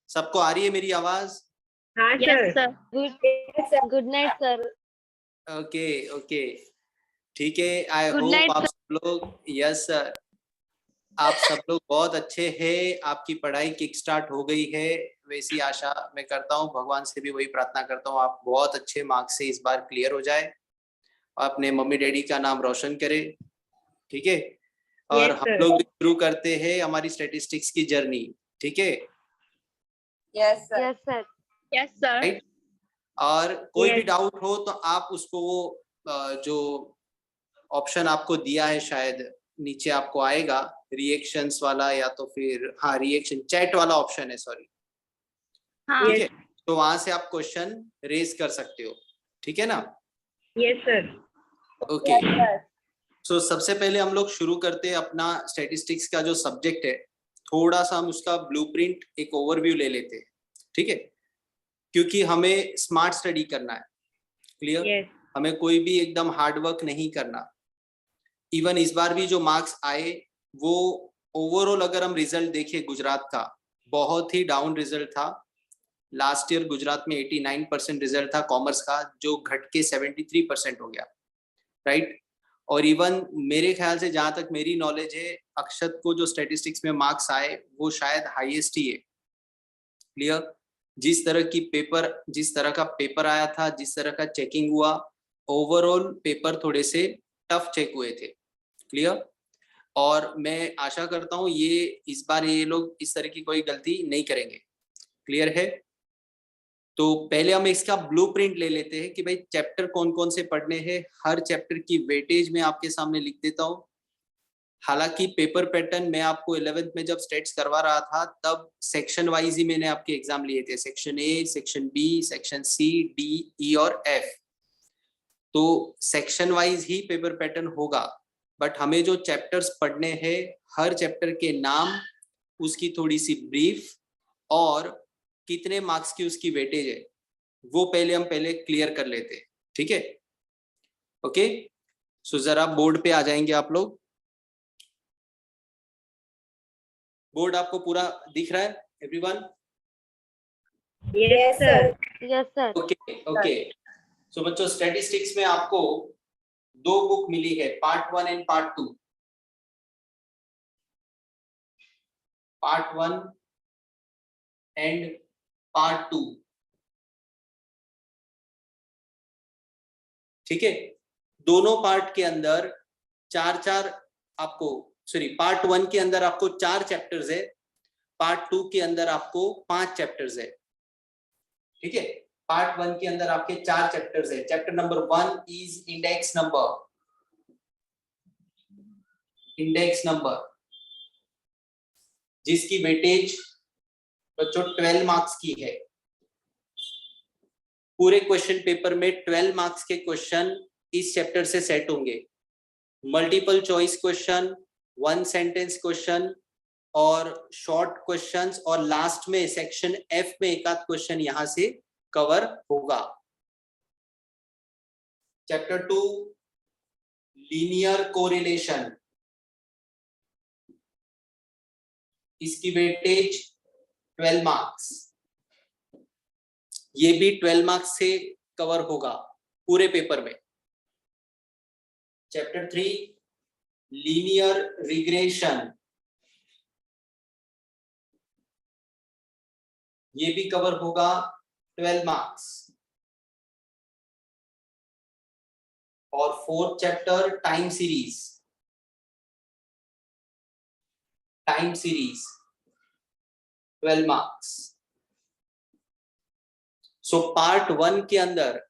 सबको आ रही है मेरी आवाज? हाँ yes sir. Sir, good night sir. Okay okay, ठीक है। आई Good होप night, आप सब लोग, यस सर, आप सब लोग बहुत अच्छे हैं। आपकी पढ़ाई किक स्टार्ट हो गई है, वैसी आशा मैं करता हूँ, भगवान से भी वही प्रार्थना करता हूँ, आप बहुत अच्छे मार्क्स से इस बार क्लियर हो जाए, अपने मम्मी डैडी का नाम रोशन करें, ठीक है। और Yes, हम sir. लोग भी शुरू करते हैं हमारी स्टैटिस्टिक्स की जर्नी, ठीक है। Yes sir. Yes sir. Yes, sir. Right, और कोई भी Yes. डाउट हो तो आप उसको वो जो ऑप्शन आपको दिया है शायद नीचे आपको आएगा, रिएक्शंस वाला, या तो फिर हाँ रिएक्शन चैट वाला ऑप्शन है, सॉरी, हाँ. ठीक है। तो वहां से आप क्वेश्चन रेज कर सकते हो, ठीक है ना। Yes, sir. ओके, सो सबसे पहले हम लोग शुरू करते हैं अपना स्टैटिस्टिक्स का जो सब्जेक्ट है, थोड़ा सा हम उसका ब्लूप्रिंट एक ओवरव्यू ले लेते हैं, ठीक है, क्योंकि हमें स्मार्ट स्टडी करना है, क्लियर। Yes. हमें कोई भी एकदम हार्ड वर्क नहीं करना। इवन इस बार भी जो मार्क्स आए वो ओवरऑल अगर हम रिजल्ट देखें गुजरात का, बहुत ही डाउन रिजल्ट था। लास्ट ईयर गुजरात में 89% रिजल्ट था कॉमर्स का, जो घट के 73% हो गया, राइट। और इवन मेरे ख्याल से जहां तक मेरी नॉलेज है, अक्षत को जो स्टैटिस्टिक्स में मार्क्स आए वो शायद हाईएस्ट ही है, क्लियर। जिस तरह का पेपर आया था, जिस तरह का चेकिंग हुआ, ओवरऑल पेपर थोड़े से टफ चेक हुए थे, क्लियर। और मैं आशा करता हूँ ये इस बार ये लोग इस तरह की कोई गलती नहीं करेंगे, क्लियर है। तो पहले हम इसका ब्लूप्रिंट ले लेते हैं कि भाई चैप्टर कौन कौन से पढ़ने हैं। हर चैप्टर की वेटेज मैं आपके सामने लिख देता हूँ। हालांकि पेपर पैटर्न मैं आपको 11th में जब स्टेट्स करवा रहा था तब सेक्शन वाइज ही मैंने आपके एग्जाम लिए थे, section A, section B, section C, D, E और एफ। तो सेक्शन वाइज ही पेपर पैटर्न होगा, बट हमें जो चैप्टर्स पढ़ने हैं, हर चैप्टर के नाम, उसकी थोड़ी सी ब्रीफ और कितने मार्क्स की उसकी वेटेज है, वो हम पहले क्लियर कर लेते हैं, ठीक है। ओके, सो जरा बोर्ड पे आ जाएंगे आप लोग। बोर्ड आपको पूरा दिख रहा है everyone? Yes, sir. Yes sir. Okay okay, so बच्चों स्टैटिस्टिक्स में आपको दो बुक मिली है, part 1 and part 2। Part 1 and part 2, ठीक है। दोनों पार्ट के अंदर पार्ट 1 के अंदर आपको 4 चैप्टर्स है, पार्ट 2 के अंदर आपको 5 चैप्टर्स है, ठीक है। पार्ट 1 के अंदर आपके 4 चैप्टर्स है। Chapter number 1 is index number, जिसकी वेटेज बच्चों 12 मार्क्स की है। पूरे क्वेश्चन पेपर में 12 मार्क्स के क्वेश्चन इस चैप्टर से सेट होंगे। Multiple choice question, 1 sentence question और शॉर्ट क्वेश्चंस, और लास्ट में सेक्शन एफ में एक आध क्वेश्चन यहां से कवर होगा। चैप्टर 2 लीनियर कोरिलेशन, इसकी वेटेज 12 मार्क्स, ये भी 12 मार्क्स से कवर होगा पूरे पेपर में। चैप्टर 3 लीनियर रिग्रेशन, ये भी कवर होगा 12 मार्क्स। और 4th chapter time series 12 marks. So part 1 के अंदर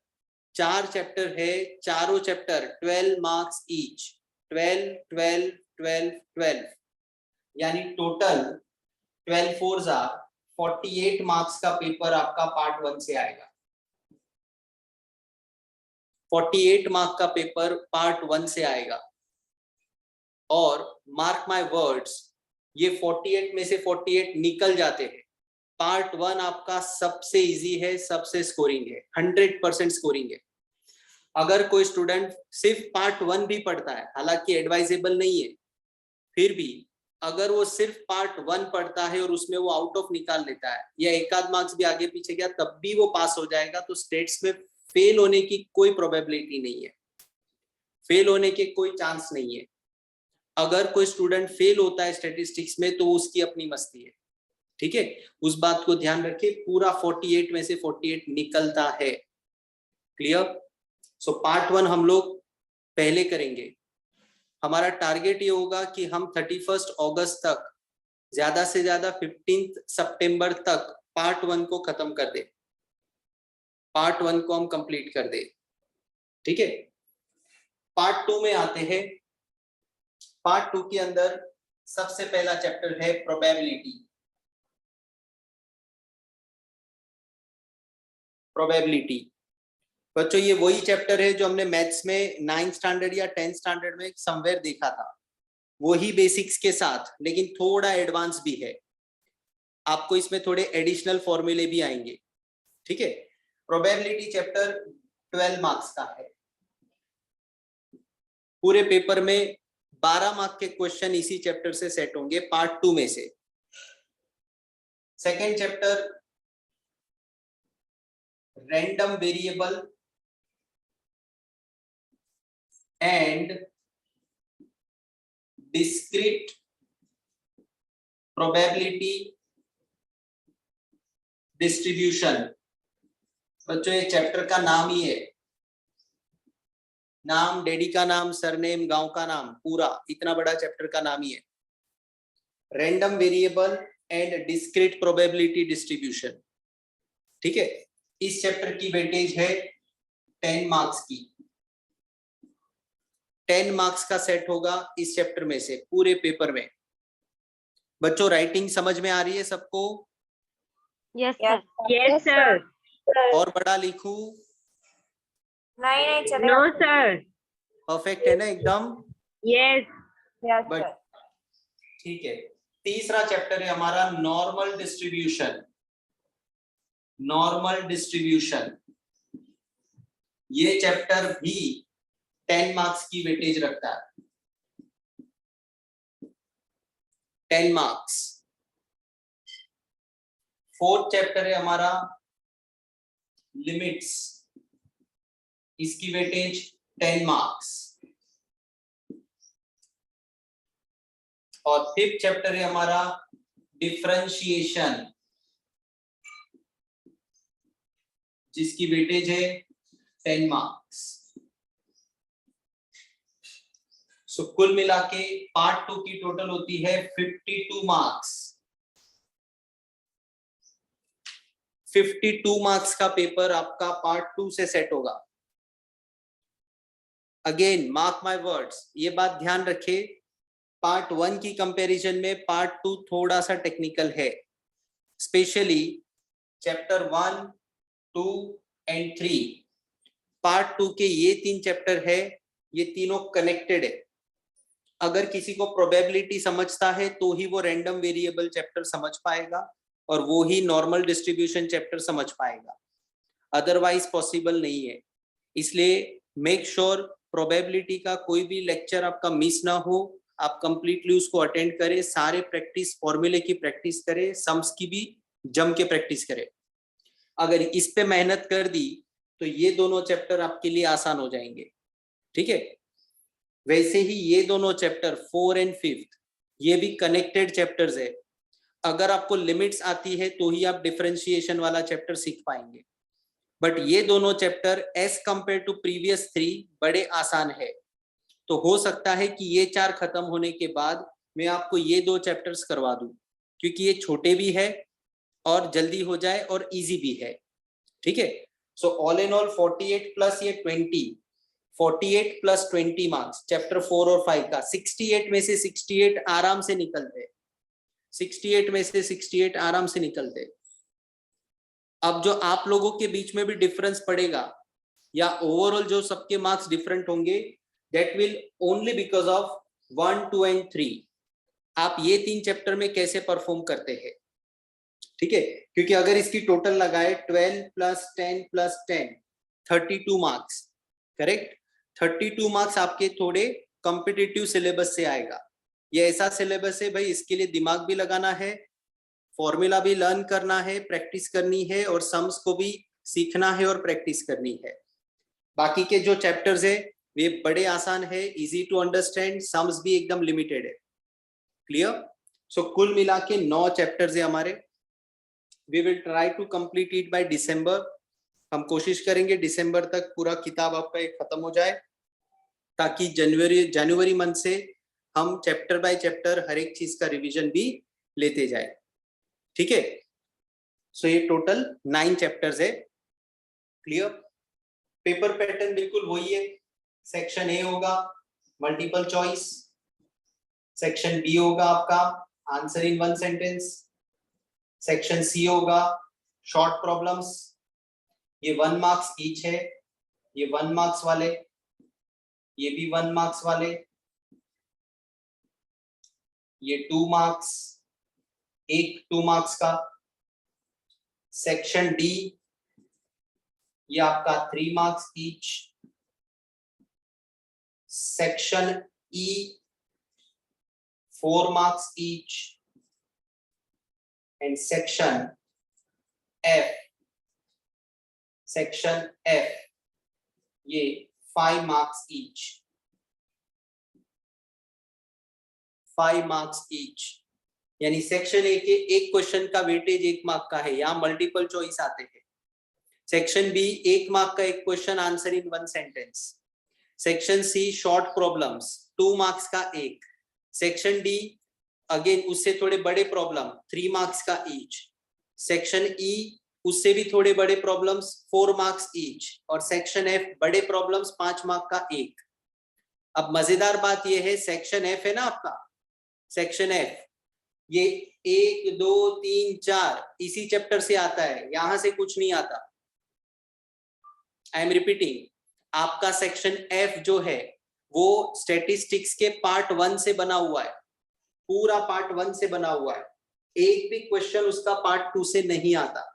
4 चैप्टर है, चारों चैप्टर 12 मार्क्स ईच, 12 12 12 12, यानी टोटल 12 4 48 मार्क्स का पेपर आपका पार्ट 1 से आएगा। 48 मार्क का पेपर पार्ट 1 से आएगा। और मार्क माय वर्ड्स, ये 48 में से 48 निकल जाते हैं। पार्ट 1 आपका सबसे इजी है, सबसे स्कोरिंग है, 100% स्कोरिंग है। अगर कोई स्टूडेंट सिर्फ पार्ट 1 भी पढ़ता है, हालांकि एडवाइजेबल नहीं है, फिर भी अगर वो सिर्फ पार्ट 1 पढ़ता है और उसमें वो आउट ऑफ निकाल लेता है या एक आध मार्क्स भी आगे पीछे गया तब भी वो पास हो जाएगा, तो स्टेट्स में फेल होने की कोई प्रोबेबिलिटी नहीं है, फेल होने के कोई चांस नहीं है। अगर कोई स्टूडेंट फेल होता है स्टैटिस्टिक्स में तो उसकी अपनी मस्ती है, ठीक है, उस बात को ध्यान रखिए। पूरा 48 में से 48 निकलता है। क्लियर? सो पार्ट 1 हम लोग पहले करेंगे। हमारा टारगेट ये होगा कि हम 31 अगस्त तक, ज्यादा से ज्यादा 15 सितंबर तक पार्ट 1 को खत्म कर दे, पार्ट 1 को हम कंप्लीट कर दे, ठीक है। पार्ट 2 में आते हैं। पार्ट 2 के अंदर सबसे पहला चैप्टर है प्रोबेबिलिटी। प्रोबेबिलिटी बच्चों ये वही चैप्टर है जो हमने मैथ्स में 9th स्टैंडर्ड या 10th स्टैंडर्ड में समवेयर देखा था, वही बेसिक्स के साथ, लेकिन थोड़ा एडवांस भी है। आपको इसमें थोड़े एडिशनल फॉर्मूले भी आएंगे, ठीक है। प्रोबेबिलिटी चैप्टर 12 मार्क्स का है। पूरे पेपर में 12 मार्क के क्वेश्चन इसी चैप्टर से सेट होंगे, पार्ट 2 में से। Second chapter random variable and discrete probability distribution। बच्चों ये चैप्टर का नाम ही है, नाम, डैडी का नाम, सरनेम, गांव का नाम, पूरा इतना बड़ा चैप्टर का नाम ही है, random variable and discrete probability distribution, ठीक है। इस चैप्टर की वेटेज है 10 मार्क्स की। 10 मार्क्स का सेट होगा इस चैप्टर में से पूरे पेपर में। बच्चों राइटिंग समझ में आ रही है सबको? Yes sir. Yes, sir. और बड़ा लिखूं? नहीं चलेगा। No, sir. परफेक्ट है ना एकदम? Yes. Yes, but sir. ठीक है। तीसरा चैप्टर है हमारा नॉर्मल डिस्ट्रीब्यूशन। नॉर्मल डिस्ट्रीब्यूशन ये चैप्टर भी 10 मार्क्स की वेटेज रखता है, 10 मार्क्स। फोर्थ चैप्टर है हमारा लिमिट्स, इसकी वेटेज 10 मार्क्स। और फिफ्थ चैप्टर है हमारा डिफरेंशिएशन, जिसकी वेटेज है 10 मार्क्स। सो कुल मिला के पार्ट 2 की टोटल होती है 52 मार्क्स। 52 मार्क्स का पेपर आपका पार्ट 2 से सेट होगा। अगेन मार्क माय वर्ड्स, ये बात ध्यान रखे, पार्ट 1 की कंपैरिजन में पार्ट 2 थोड़ा सा टेक्निकल है, स्पेशली चैप्टर 1, 2 एंड 3। पार्ट 2 के ये 3 चैप्टर है, ये तीनों कनेक्टेड है। अगर किसी को प्रोबेबिलिटी समझता है तो ही वो रैंडम वेरिएबल चैप्टर समझ पाएगा और वो ही नॉर्मल डिस्ट्रीब्यूशन चैप्टर समझ पाएगा, अदरवाइज पॉसिबल नहीं है। इसलिए मेक श्योर प्रोबेबिलिटी का कोई भी लेक्चर आपका मिस ना हो, आप कंप्लीटली उसको अटेंड करें, सारे प्रैक्टिस, फॉर्मूले की प्रैक्टिस करें, सम्स की भी जम के प्रैक्टिस करें। अगर इस पे मेहनत कर दी तो ये दोनों चैप्टर आपके लिए आसान हो जाएंगे, ठीक है। वैसे ही ये दोनों चैप्टर 4 एंड 5 ये भी कनेक्टेड चैप्टर्स है। अगर आपको लिमिट्स आती है तो ही आप डिफरेंशिएशन वाला चैप्टर सीख पाएंगे, बट ये दोनों chapter as compare to previous 3 बड़े आसान है। तो हो सकता है कि ये 4 खत्म होने के बाद मैं आपको ये 2 चैप्टर्स करवा दूं, क्योंकि ये छोटे भी है और जल्दी हो जाए और इजी भी है, ठीक है। So all in all 48 plus ये 20, 48 प्लस 20 मार्क्स चैप्टर 4 और 5 का, 68 में से 68 आराम से निकलते, 68 में से 68 आराम से निकलते। अब जो आप लोगों के बीच में भी डिफरेंस पड़ेगा या ओवरऑल जो सबके मार्क्स डिफरेंट होंगे, that will only because of 1, 2 and 3। आप ये 3 चैप्टर में कैसे परफॉर्म करते हैं, ठीक है। क्योंकि अगर इसकी टोटल लगाए 12 plus 10 plus 10 32 marks, correct. 32 marks आपके थोड़े कॉम्पिटिटिव सिलेबस से आएगा, ये ऐसा सिलेबस है भाई, इसके लिए दिमाग भी लगाना है, फॉर्मूला भी लर्न करना है, प्रैक्टिस करनी है, और सम्स को भी सीखना है और प्रैक्टिस करनी है। बाकी के जो चैप्टर्स है वे बड़े आसान है, इजी टू अंडरस्टैंड, सम्स भी एकदम लिमिटेड है। क्लियर? सो कुल मिला के 9 चैप्टर्स है हमारे। We will try to complete it by December. हम कोशिश करेंगे दिसंबर तक पूरा किताब आपका खत्म हो जाए, ताकि जनवरी मंथ से हम चैप्टर बाय चैप्टर हर एक चीज का रिवीजन भी लेते जाए। ठीक है? सो ये टोटल 9 चैप्टर्स है। क्लियर? पेपर पैटर्न बिल्कुल वही है। सेक्शन ए होगा मल्टीपल चॉइस, सेक्शन बी होगा आपका answer in 1 sentence, section C होगा शॉर्ट प्रॉब्लम्स, ये 1 मार्क्स ईच है, ये 1 मार्क्स वाले, ये भी 1 मार्क्स वाले, ये 2 मार्क्स, एक 2 मार्क्स का। सेक्शन डी ये आपका 3 marks each, section E 4 marks each, and section F ये 5 मार्क्स ईच, 5 मार्क्स ईच। यानी सेक्शन ए के एक क्वेश्चन का वेटेज 1 मार्क का है, यहां मल्टीपल चॉइस आते हैं। सेक्शन बी 1 मार्क का एक question answer in 1 sentence. Section C short problems 2 marks का एक। सेक्शन डी अगेन उससे थोड़े बड़े प्रॉब्लम 3 मार्क्स का ईच। सेक्शन ई उससे भी थोड़े बड़े प्रॉब्लम्स 4 मार्क्स ईच, और सेक्शन एफ बड़े प्रॉब्लम्स 5 मार्क का एक। अब मजेदार बात यह है, सेक्शन एफ है ना आपका, सेक्शन एफ ये 1 2 3 4 इसी चैप्टर से आता है, यहां से कुछ नहीं आता। आई एम रिपीटिंग, आपका सेक्शन एफ जो है वो स्टैटिस्टिक्स के पार्ट 1 से बना हुआ है, पूरा पार्ट 1 से बना हुआ है, एक भी क्वेश्चन उसका पार्ट 2 से नहीं आता।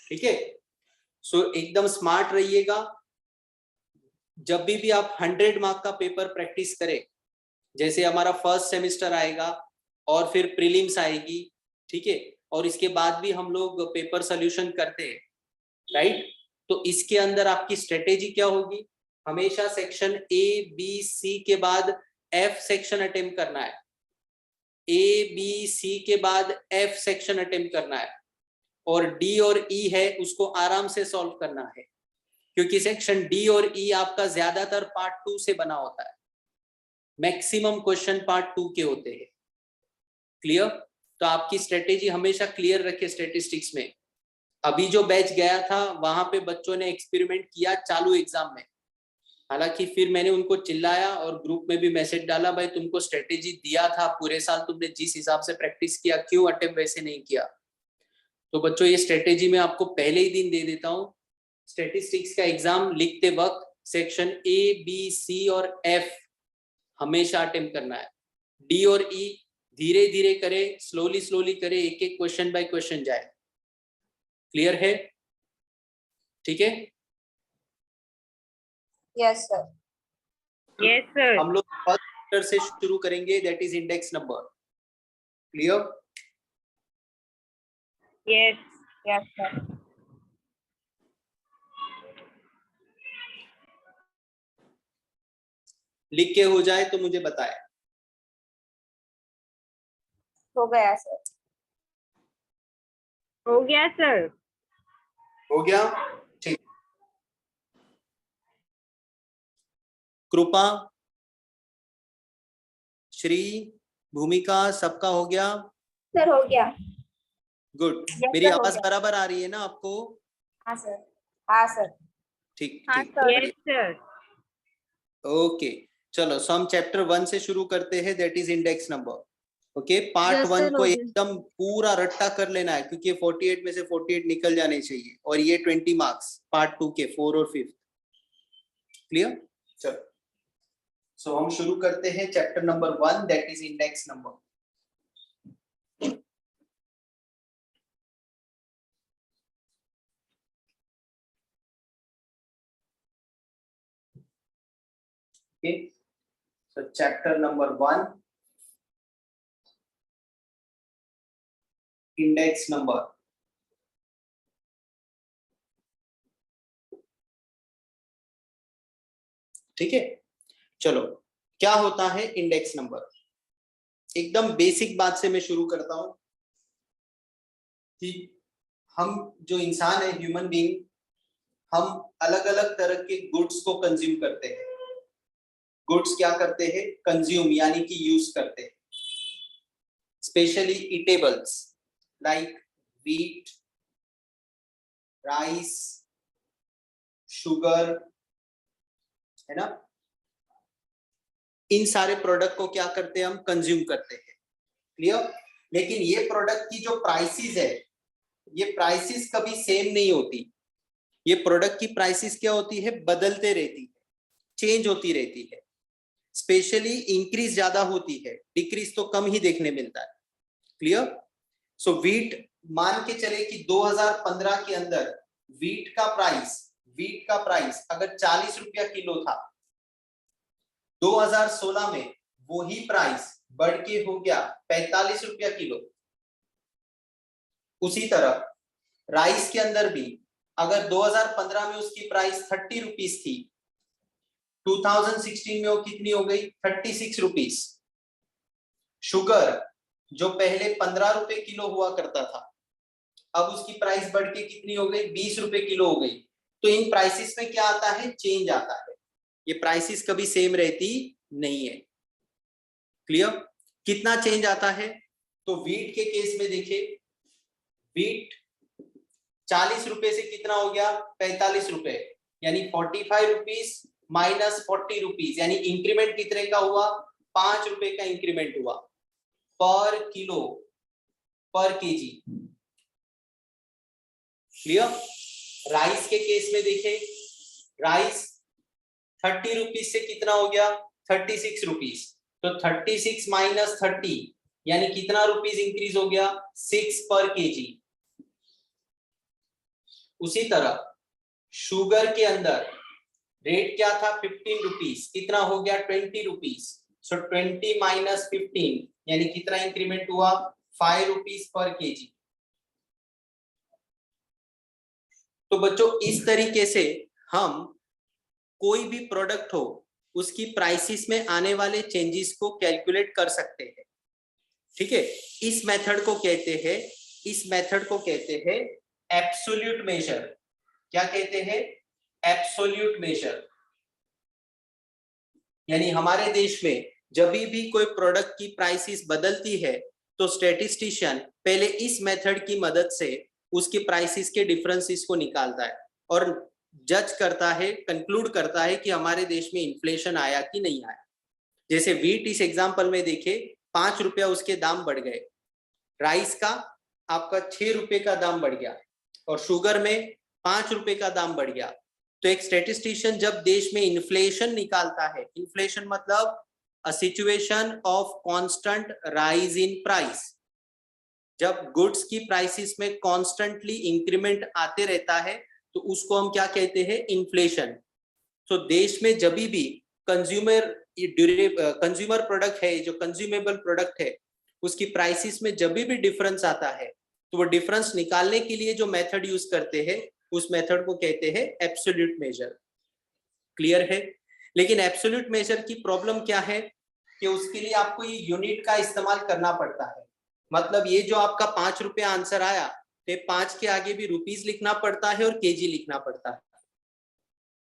ठीक है? सो एकदम स्मार्ट रहिएगा। जब भी आप 100 मार्क का पेपर प्रैक्टिस करें, जैसे हमारा फर्स्ट सेमेस्टर आएगा और फिर प्रीलिम्स आएगी, ठीक है, और इसके बाद भी हम लोग पेपर सॉल्यूशन करते हैं, राइट? तो इसके अंदर आपकी स्ट्रेटेजी क्या होगी? हमेशा सेक्शन ए बी सी के बाद एफ सेक्शन अटेम्प्ट करना है, ए बी सी के बाद एफ सेक्शन अटेम्प्ट करना है, और डी और ई है उसको आराम से सॉल्व करना है, क्योंकि सेक्शन डी और ई आपका ज्यादातर पार्ट 2 से बना होता है, मैक्सिमम क्वेश्चन पार्ट 2 के होते हैं। क्लियर? तो आपकी स्ट्रेटेजी हमेशा क्लियर रखे स्टैटिस्टिक्स में। अभी जो बैच गया था वहां पे बच्चों ने एक्सपेरिमेंट किया चालू एग्जाम में, हालांकि फिर मैंने उनको चिल्लाया और ग्रुप में भी मैसेज डाला, भाई तुमको स्ट्रेटेजी दिया था, पूरे साल तुमने जिस हिसाब से प्रैक्टिस किया, क्यों अटेम्प्ट वैसे नहीं किया? तो बच्चों ये स्ट्रेटेजी मैं आपको पहले ही दिन दे देता हूँ। स्टैटिस्टिक्स का एग्जाम लिखते वक्त सेक्शन ए बी सी और एफ हमेशा अटेम्प्ट करना है। डी और ई धीरे धीरे करे, स्लोली करे, एक एक क्वेश्चन बाय क्वेश्चन जाए। क्लियर है? ठीक है? Yes, sir. Yes, sir. हम लोग फर्स्ट चैप्टर से शुरू करेंगे, that is index number. Clear? Yes. Yes, sir. लिख के हो जाए तो मुझे बताएं। हो गया सर। हो गया सर। हो गया? ठीक। कृपा, श्री, भूमिका, सबका हो गया? सर हो गया। गुड। Yes, मेरी sir, हो आवाज गया। बराबर आ रही है ना आपको? हाँ सर। हाँ सर। ठीक हाँ, ठीक, sir. Yes, sir. ओके। चलो, सो हम चैप्टर 1 से शुरू करते हैं, that is index number. Okay, part 1 को एकदम पूरा रट्टा कर लेना है, क्योंकि 48 में से 48 निकल जाने चाहिए, और ये 20 मार्क्स पार्ट 2 के 4 और 5। क्लियर? चलो, सो हम शुरू करते हैं chapter number 1, that is index number. Okay, so chapter number 1, index number. ठीक है, चलो क्या होता है इंडेक्स नंबर। एकदम बेसिक बात से मैं शुरू करता हूं कि हम जो इंसान है, ह्यूमन बीइंग, हम अलग अलग तरह के गुड्स को कंज्यूम करते हैं। गुड्स क्या करते हैं? कंज्यूम, यानी कि यूज करते हैं। Specially eatables like wheat, rice, sugar, है ना। इन सारे प्रोडक्ट को क्या करते हैं? हम कंज्यूम करते हैं। क्लियर? लेकिन ये प्रोडक्ट की जो प्राइसेस है, ये प्राइसेस कभी सेम नहीं होती। ये प्रोडक्ट की प्राइसेस क्या होती है? बदलते रहती है, चेंज होती रहती है। स्पेशली इंक्रीज ज्यादा होती है, डिक्रीज तो कम ही देखने मिलता है। क्लियर? सो व्हीट, मान के चले कि 2015 के अंदर व्हीट का प्राइस अगर 40 रुपया किलो था, 2016 में वही प्राइस बढ़ के हो गया 45 रुपया किलो। उसी तरह राइस के अंदर भी अगर 2015 में उसकी प्राइस 30 रुपीज थी, 2016 में वो कितनी हो गई? 36 रुपीज। शुगर जो पहले 15 रुपए किलो हुआ करता था, अब उसकी प्राइस बढ़ के कितनी हो गई? 20 रुपए किलो हो गई। तो इन प्राइसेस में क्या आता है? चेंज आता है। ये प्राइसेस कभी सेम रहती नहीं है। क्लियर? कितना चेंज आता है? तो व्हीट के केस में देखिए, व्हीट 40 रुपए से कितना हो गया? 45 रुपए, यानी 45 रुपीज माइनस 40 रुपीज, यानी इंक्रीमेंट कितने का हुआ? 5 रुपए का इंक्रीमेंट हुआ पर किलो, पर केजी। क्लियर? राइस के केस में देखें, राइस 30 रुपीज से कितना हो गया? 36 रुपीज। तो 36 माइनस 30, यानी कितना रुपीज इंक्रीज हो गया? 6 पर केजी। उसी तरह शुगर के अंदर रेट क्या था? 15 रुपीज, कितना हो गया? 20 रुपीज। सो 20 माइनस 15, यानी कितना इंक्रीमेंट हुआ? 5 रुपीज पर केजी। तो बच्चों इस तरीके से हम कोई भी प्रोडक्ट हो, उसकी प्राइसेस में आने वाले चेंजेस को कैलकुलेट कर सकते हैं। ठीक है? इस मेथड को कहते हैं एब्सोल्यूट मेजर। क्या कहते हैं? Absolute major. यानी हमारे देश में जब भी कोई प्रोडक्ट की प्राइसेस बदलती है, तो स्टैटिस्टिशियन पहले इस मेथड की मदद से उसकी प्राइसेस के डिफरेंसेस को निकालता है और जज करता है, कंक्लूड करता है कि हमारे देश में इन्फ्लेशन आया कि नहीं आया। जैसे व्हीट इस एग्जांपल में देखे, 5 रुपया उसके दाम बढ़ गए, राइस का आपका 6 रुपए का दाम बढ़ गया और शुगर में 5 रुपए का दाम बढ़ गया। तो एक स्टैटिस्टिशियन जब देश में इन्फ्लेशन निकालता है, इन्फ्लेशन मतलब a situation of constant rise in price, जब गुड्स की प्राइसेस में कॉन्स्टेंटली इंक्रीमेंट आते रहता है तो उसको हम क्या कहते हैं? इन्फ्लेशन। तो देश में जब भी कंज्यूमर प्रोडक्ट है, जो कंज्यूमेबल प्रोडक्ट है, उसकी प्राइसेस में जब भी डिफरेंस आता है, तो वो डिफरेंस निकालने के लिए जो मेथड यूज करते हैं, उस मेथड को कहते हैं एब्सोल्यूट मेजर। क्लियर है? लेकिन एब्सोल्यूट मेजर की प्रॉब्लम क्या है कि उसके लिए आपको ये यूनिट का इस्तेमाल करना पड़ता है। मतलब ये जो आपका 5 रुपया आंसर आया, तो 5 के आगे भी रुपीज लिखना पड़ता है और केजी लिखना पड़ता है।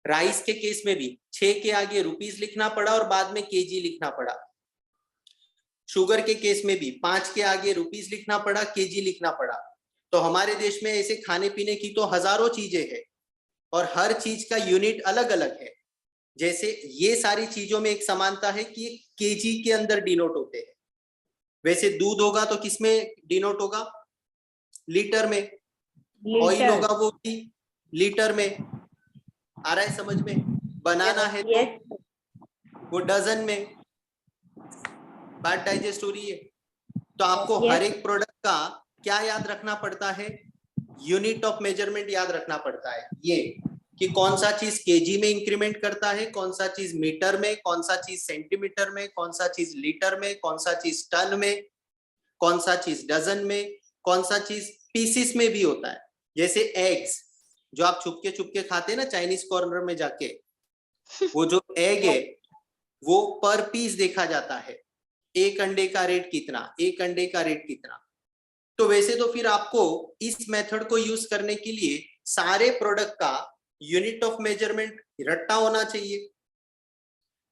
राइस के केस में भी 6 के आगे रुपीज लिखना पड़ा और बाद में केजी लिखना पड़ा। शुगर के केस में भी 5 के आगे रुपीज लिखना पड़ा, केजी लिखना पड़ा। तो हमारे देश में ऐसे खाने पीने की तो हजारों चीजें हैं और हर चीज का यूनिट अलग अलग है। जैसे ये सारी चीजों में एक समानता है कि केजी के अंदर डिनोट होते हैं। वैसे दूध होगा तो किसमें डिनोट होगा? लीटर में। ऑयल होगा वो भी लीटर में। आ रहा है समझ में? बनाना है तो वो डजन में। बात डाइजेस्ट हो रही है? तो आपको हर एक प्रोडक्ट का क्या याद रखना पड़ता है? यूनिट ऑफ मेजरमेंट याद रखना पड़ता है, ये कि कौन सा चीज केजी में इंक्रीमेंट करता है, कौन सा चीज मीटर में, कौन सा चीज सेंटीमीटर में, कौन सा चीज लीटर में, कौन सा चीज टन में, कौन सा चीज डजन में, कौन सा चीज पीसीस में भी होता है, जैसे एग्स जो आप चुपके खाते हैं ना चाइनीज कॉर्नर में जाके, वो जो एग है वो पर पीस देखा जाता है, एक अंडे का रेट कितना, एक अंडे का रेट कितना। तो वैसे तो फिर आपको इस मेथड को यूज करने के लिए सारे प्रोडक्ट का यूनिट ऑफ मेजरमेंट रट्टा होना चाहिए।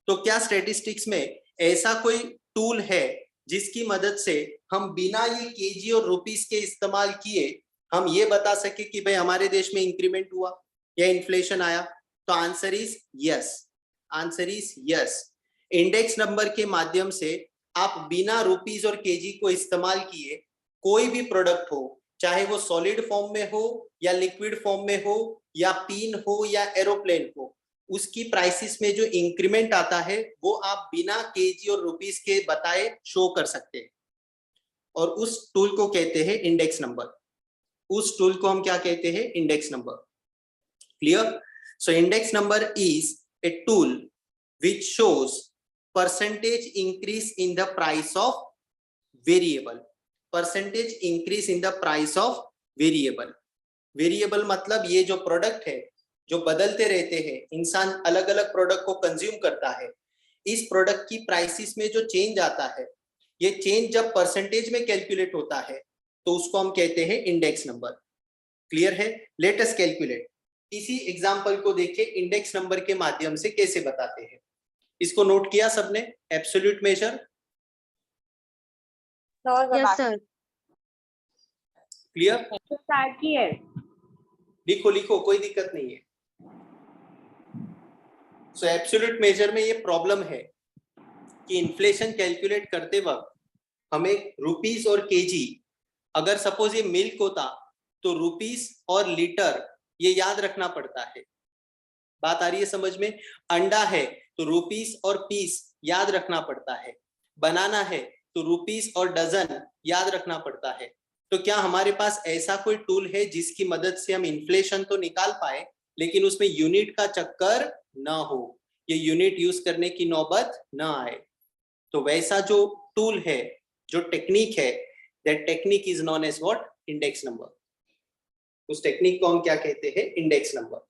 तो क्या स्टैटिस्टिक्स में ऐसा कोई टूल है जिसकी मदद से हम बिना ये केजी और रुपीस के इस्तेमाल किए हम ये बता सके कि भाई हमारे देश में इंक्रीमेंट हुआ या इन्फ्लेशन आया? तो answer is yes, answer is yes. Index number के माध्यम से आप बिना रुपीस और केजी को इस्तेमाल किए कोई भी प्रोडक्ट हो, चाहे वो सॉलिड फॉर्म में हो या लिक्विड फॉर्म में हो या पिन हो या एरोप्लेन हो, उसकी प्राइसेस में जो इंक्रीमेंट आता है वो आप बिना केजी और रुपीस के बताए शो कर सकते हैं। और उस टूल को कहते हैं इंडेक्स नंबर। उस टूल को हम क्या कहते हैं? Index number. Clear? So index number is a tool which shows percentage increase in the price of variable, percentage increase in the price of variable। Variable मतलब ये जो प्रोडक्ट है जो बदलते रहते हैं, इंसान अलग अलग प्रोडक्ट को कंज्यूम करता है, इस प्रोडक्ट की प्राइसेस में जो चेंज आता है, ये चेंज जब परसेंटेज में कैलकुलेट होता है तो उसको हम कहते हैं इंडेक्स नंबर। क्लियर है? Let us calculate. इसी एग्जांपल को देखिए इंडेक्स नंबर के माध्यम से कैसे बताते हैं। इसको नोट किया सबने? Absolute major. Yes, sir. Clear? Start किए। लिखो लिखो, कोई दिक्कत नहीं है। सो एब्सोल्यूट मेजर में ये प्रॉब्लम है कि इन्फ्लेशन कैलकुलेट करते वक्त हमें रुपीस और केजी, अगर सपोज ये मिल्क होता तो रुपीस और लीटर ये याद रखना पड़ता है। बात आ रही है समझ में? अंडा है तो रुपीस और पीस याद रखना पड़ता है। बनाना है तो रुपीस और डजन याद रखना पड़ता है। तो क्या हमारे पास ऐसा कोई टूल है जिसकी मदद से हम इन्फ्लेशन तो निकाल पाए लेकिन उसमें यूनिट का चक्कर ना हो, ये यूनिट यूज करने की नौबत ना आए? तो वैसा जो टूल है, जो टेक्निक है, that technique is known as what? Index number. उस टेक्निक को हम क्या कहते हैं? Index number.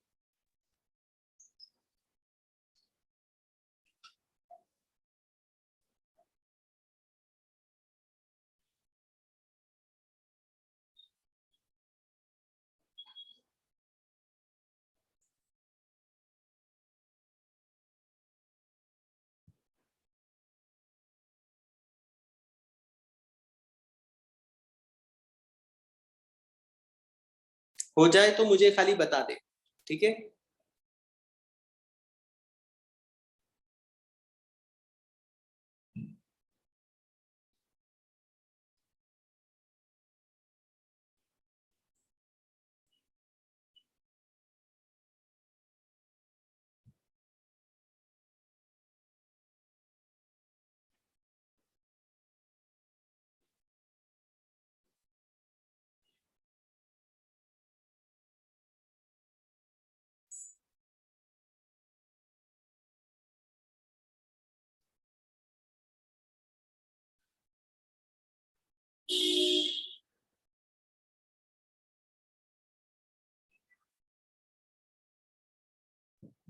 हो जाए तो मुझे खाली बता दे, ठीक है?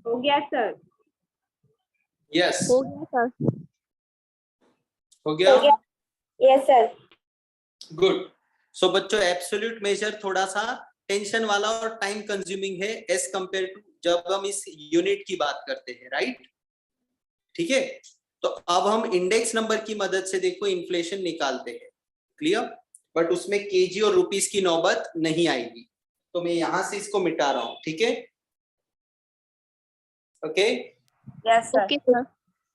हो गया सर। यस, हो गया सर। हो गया। Yes sir. गुड। सो बच्चों एब्सोल्यूट मेजर थोड़ा सा टेंशन वाला और टाइम कंज्यूमिंग है एज कंपेयर टू जब हम इस यूनिट की बात करते हैं, राइट? ठीक है, तो अब हम इंडेक्स नंबर की मदद से देखो इन्फ्लेशन निकालते हैं। क्लियर? बट उसमें केजी और रुपीस की नौबत नहीं आएगी, तो मैं यहां से इसको मिटा रहा हूं, ठीक है? Okay? Yes sir. Okay, sir.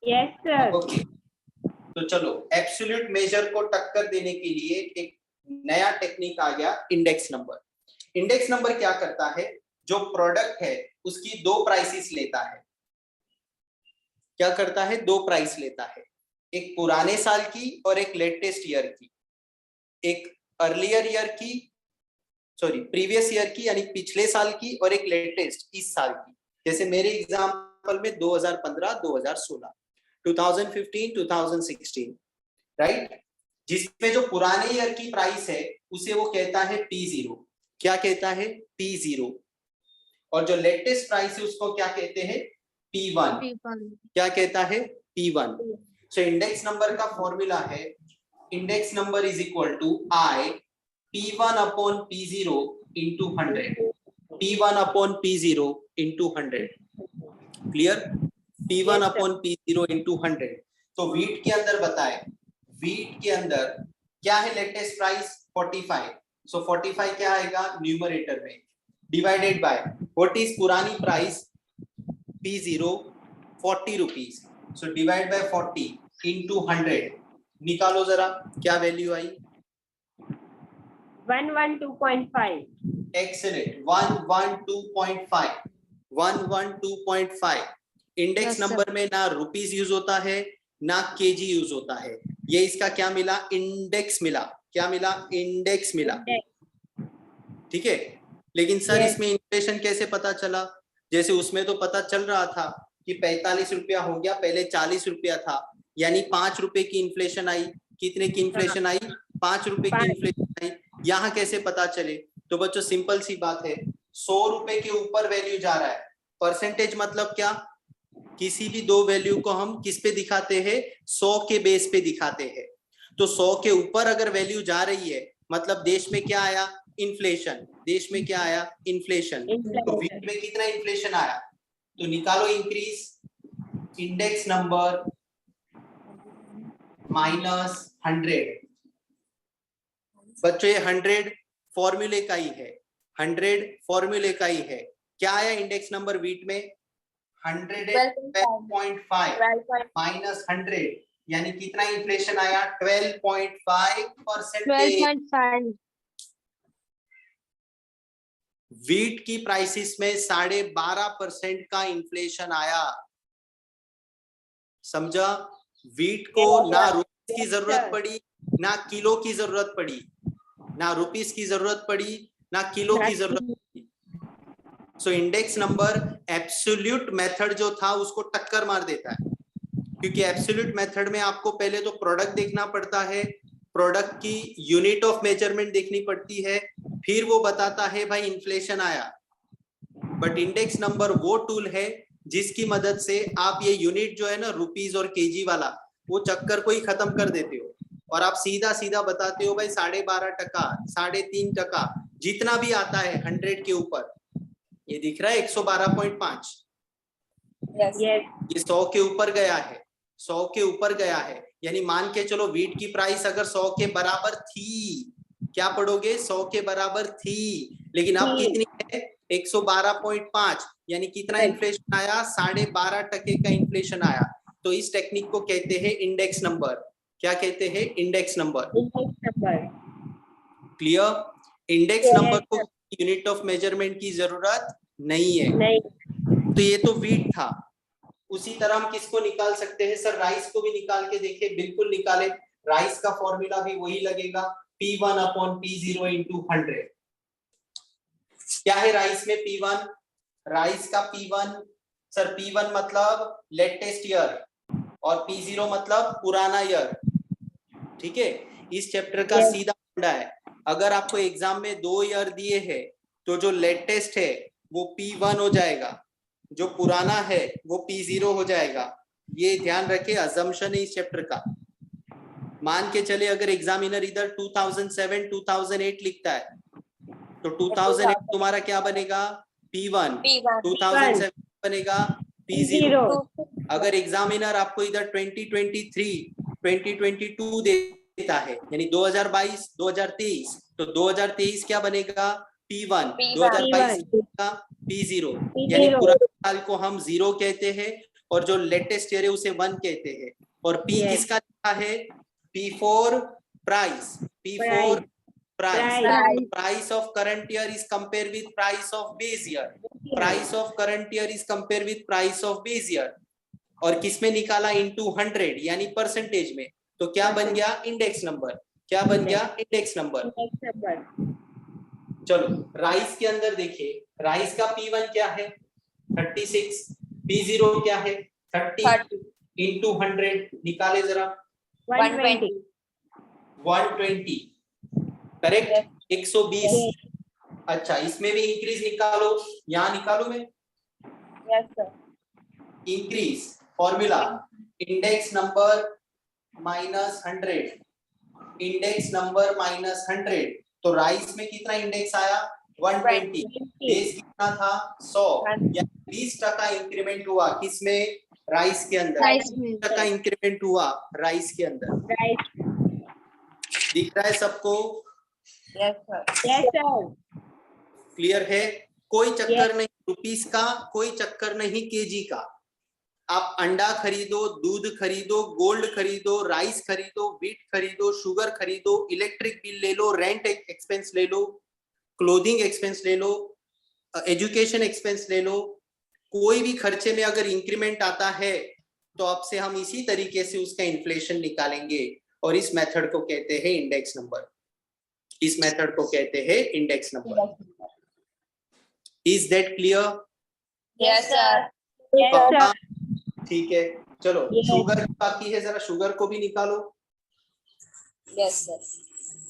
Yes sir. Okay, तो चलो एब्सोल्यूट मेजर को टक्कर देने के लिए एक नया टेक्निक आ गया, इंडेक्स नंबर। इंडेक्स नंबर क्या करता है? जो प्रोडक्ट है उसकी दो प्राइसेस लेता है। क्या करता है? दो प्राइस लेता है, एक पुराने साल की और एक लेटेस्ट ईयर की, एक अर्लियर ईयर की, सॉरी प्रीवियस ईयर की यानी पिछले साल की, और एक लेटेस्ट इस साल की। जैसे मेरे एग्जांपल में 2015 2016, 2015 2016, राइट? जिसमें जो पुराने ईयर की प्राइस है उसे वो कहता है P0। क्या कहता है? P0। और जो लेटेस्ट प्राइस है उसको क्या कहते हैं? P1। क्या कहता है? P1। सो इंडेक्स नंबर का फॉर्मूला है, index number is equal to I P1 upon P0 into 100। P1 upon P0 into 100। Clear? P1 upon P0 into 100। तो वीट के अंदर बताए, वीट के अंदर क्या है लेटेस्ट प्राइस? 45। सो 45 क्या आएगा न्यूमरेटर में, डिवाइडेड बाय व्हाट इज पुरानी price? P0 40 rupees. So divide by 40 into 100। निकालो जरा क्या वैल्यू आई? 112.5. Excellent, 112.5। 112.5। Index Yes, sir. Number में ना रुपीस यूज होता है ना केजी यूज होता है। ये इसका क्या मिला? इंडेक्स मिला। क्या मिला? इंडेक्स मिला। ठीक है। लेकिन सर Yes. इसमें इन्फ्लेशन कैसे पता चला? जैसे उसमें तो पता चल रहा था कि 45 रुपया हो गया, पहले 40 रुपया था, यानी 5 रुपए की इन्फ्लेशन आई। कितने की इन्फ्लेशन आई? 5 रुपए की इन्फ्लेशन आई। यहाँ कैसे पता चले? तो बच्चों सिंपल सी बात है, 100 रुपए के ऊपर वैल्यू जा रहा है। परसेंटेज मतलब क्या? किसी भी दो वैल्यू को हम किस पे दिखाते हैं? 100 के बेस पे दिखाते हैं। तो 100 के ऊपर अगर वैल्यू जा रही है मतलब देश में क्या आया? इन्फ्लेशन। देश में क्या आया? इन्फ्लेशन। तो वीट में कितना इन्फ्लेशन आया? तो निकालो इंक्रीज इंडेक्स नंबर माइनस 100। बच्चों ये 100 फॉर्मूले का ही है, 100 फॉर्मूले का ही है। क्या आया इंडेक्स नंबर वीट में? 112.5 माइनस 100, यानी कितना इन्फ्लेशन आया? 12.5%। 12.5. वीट की प्राइसेस में 12.5% का इन्फ्लेशन आया। समझा? वीट को ना रुपीस की जरूरत पड़ी ना किलो की जरूरत पड़ी, ना रुपीस की जरूरत पड़ी ना किलो की जरूरत पड़ी। सो इंडेक्स नंबर एब्सोल्यूट मेथड जो था उसको टक्कर मार देता है, क्योंकि एब्सोल्यूट मेथड में आपको पहले तो प्रोडक्ट देखना पड़ता है, प्रोडक्ट की यूनिट ऑफ मेजरमेंट देखनी पड़ती है, फिर वो बताता है भाई इन्फ्लेशन आया। बट इंडेक्स नंबर वो टूल है जिसकी मदद से आप ये यूनिट जो है ना रुपीस और केजी वाला, वो चक्कर को ही खत्म कर देते हो और आप सीधा सीधा बताते हो भाई 12.5%, 3.5%, जितना भी आता है 100 के ऊपर। ये दिख रहा है 112.5। Yes. ये 100 के ऊपर गया है, 100 के ऊपर गया है, यानी मान के चलो वीट की प्राइस अगर 100 के बराबर थी, क्या पढ़ोगे? 100 के बराबर थी, लेकिन अब कितनी है? 112.5, यानी कितना इन्फ्लेशन आया? 12.5% का इन्फ्लेशन आया। तो इस टेक्निक को कहते हैं इंडेक्स नंबर। क्या कहते हैं? Index number. Clear? Index number को यूनिट ऑफ मेजरमेंट की जरूरत नहीं है। तो ये तो वीट था। उसी तरह हम किसको निकाल सकते हैं? सर राइस को भी निकाल के देखिए। बिल्कुल निकाले, राइस का फॉर्मूला भी वही लगेगा, P1 अपॉन P0 इंटू 100। क्या है राइस में P1? राइस का P1, सर P1 मतलब लेटेस्ट ईयर और P0 मतलब पुराना ईयर। ठीक है, इस चैप्टर का सीधा फंडा है। अगर आपको एग्जाम में 2 ईयर दिए हैं तो जो लेटेस्ट है वो P1 हो जाएगा, जो पुराना है वो P0 हो जाएगा। ये ध्यान रखे, अजम्पशन है इस चैप्टर का। मान के चले अगर एग्जामिनर इधर 2007 2008 लिखता है तो 2008 तुम्हारा क्या बनेगा? P1। 2007 बनेगा P0। अगर एग्जामिनर आपको इधर 2023 2022 देता है, यानी 2022 2023, तो 2023 क्या बनेगा? P1। 2022 P0, यानी पुराने साल को हम 0 कहते हैं और जो लेटेस्ट ईयर है उसे 1 कहते हैं। और P किसका लिखा है? P4 price. P4 price. Price of current year is compare with price of base year. Price of current year is compare with price of base year. और किसमें निकाला? इनटू 100, यानी परसेंटेज में। तो क्या बन गया? Index number. क्या बन गया? Index number. चलो राइस के अंदर देखिए, राइस का P1 क्या है? 36। P0 क्या है? 30 इंटू 100। निकाले जरा। 120. 120। करेक्ट, 120। अच्छा, इसमें भी इंक्रीज निकालो, यहाँ निकालो मैं Yes, sir. Increase formula index number minus 100, index number minus 100, तो राइस में कितना इंडेक्स आया 120, बेस कितना था 100, या 20% इंक्रीमेंट हुआ किसमें राइस के अंदर, राइस में। 20% इंक्रीमेंट हुआ राइस के अंदर। Right. दिख रहा है सबको, Yes, sir. Yes, sir. Clear है? कोई चक्कर नहीं रुपीस का, कोई चक्कर नहीं केजी का। आप अंडा खरीदो, दूध खरीदो, गोल्ड खरीदो, राइस खरीदो, व्हीट खरीदो, शुगर खरीदो, इलेक्ट्रिक बिल ले लो, रेंट एक्सपेंस ले लो, क्लोथिंग एक्सपेंस ले लो, एजुकेशन एक्सपेंस ले लो, कोई भी खर्चे में अगर इंक्रीमेंट आता है तो आपसे हम इसी तरीके से उसका इन्फ्लेशन निकालेंगे, और इस मेथड को कहते हैं इंडेक्स नंबर। इस मेथड को कहते हैं index number. Is that clear? Yes, sir. Yes, sir. ठीक है, चलो Yes. शुगर बाकी है, जरा शुगर को भी निकालो। Yes, sir.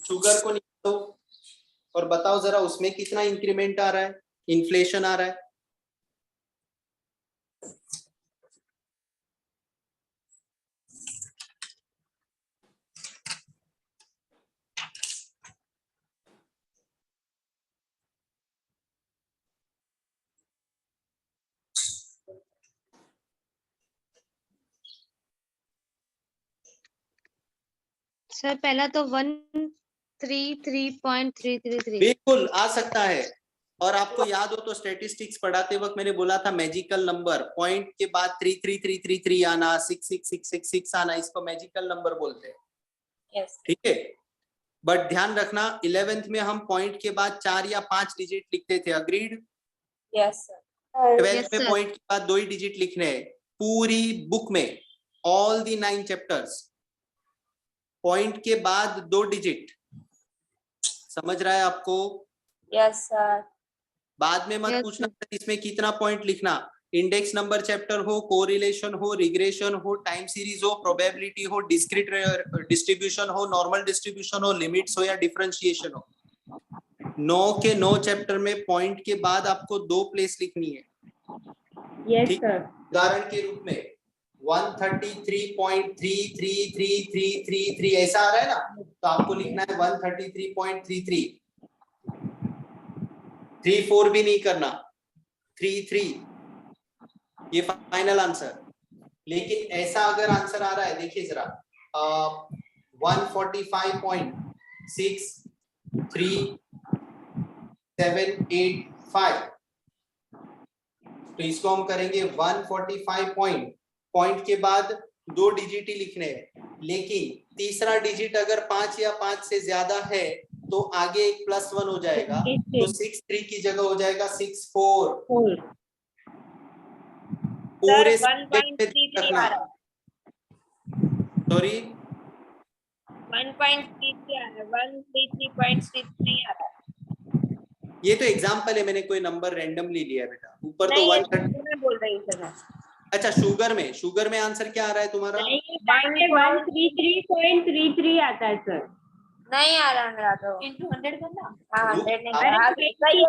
शुगर को निकालो और बताओ जरा उसमें कितना इंक्रीमेंट आ रहा है, इन्फ्लेशन आ रहा है। सर पहला तो 133.333। बिल्कुल आ सकता है, और आपको याद हो तो स्टैटिस्टिक्स पढ़ाते वक्त मैंने बोला था मैजिकल नंबर, पॉइंट के बाद 33333 आना, 66666 आना, इसको मैजिकल नंबर बोलते हैं। Yes. ठीक है, बट ध्यान रखना 11th में हम पॉइंट के बाद 4 या 5 डिजिट लिखते थे, agreed? Yes, sir. 12th Yes, में sir. पॉइंट के बाद 2 ही डिजिट लिखने हैं पूरी बुक में, ऑल दी 9 चैप्टर्स, पॉइंट के बाद 2 डिजिट। समझ रहा है आपको? Yes, sir. बाद में मत Yes, पूछना इसमें कितना पॉइंट लिखना, इंडेक्स नंबर चैप्टर हो, कोरिलेशन हो, रिग्रेशन हो, टाइम सीरीज हो, प्रोबेबिलिटी हो, डिस्क्रीट डिस्ट्रीब्यूशन हो, नॉर्मल डिस्ट्रीब्यूशन हो, लिमिट्स हो या डिफरेंशिएशन हो, 9 के 9 चैप्टर में पॉइंट के बाद आपको 2 प्लेस लिखनी है। Yes, ठीक? sir. उदाहरण के रूप में 133.33333 ऐसा आ रहा है ना, तो आपको लिखना है 133.33, 34 भी नहीं करना, 33, ये फाइनल आंसर। लेकिन ऐसा अगर आंसर आ रहा है, देखिए जरा 145.63785, तो इसको हम करेंगे 145 पॉइंट के बाद 2 डिजिट ही लिखने हैं, लेकिन तीसरा डिजिट अगर 5 या 5 से ज्यादा है तो आगे एक +1 हो जाएगा, तो 63 की जगह हो जाएगा 64। 4. पूरे Sir, 1.33 आ रहा है। सॉरी 1.33 आ रहा है, 133.33 आ रहा है। ये तो एग्जांपल है, मैंने कोई नंबर रैंडमली लिया बेटा, ऊपर तो नहीं, 130। मैं बोल रही हूँ सर। अच्छा, शुगर में आंसर क्या आ रहा है तुम्हारा? 133.33 आता है सर। नहीं आ रहा मेरा तो। into 100 करना। हाँ 100 नहीं अरे, आ रहा। सही है।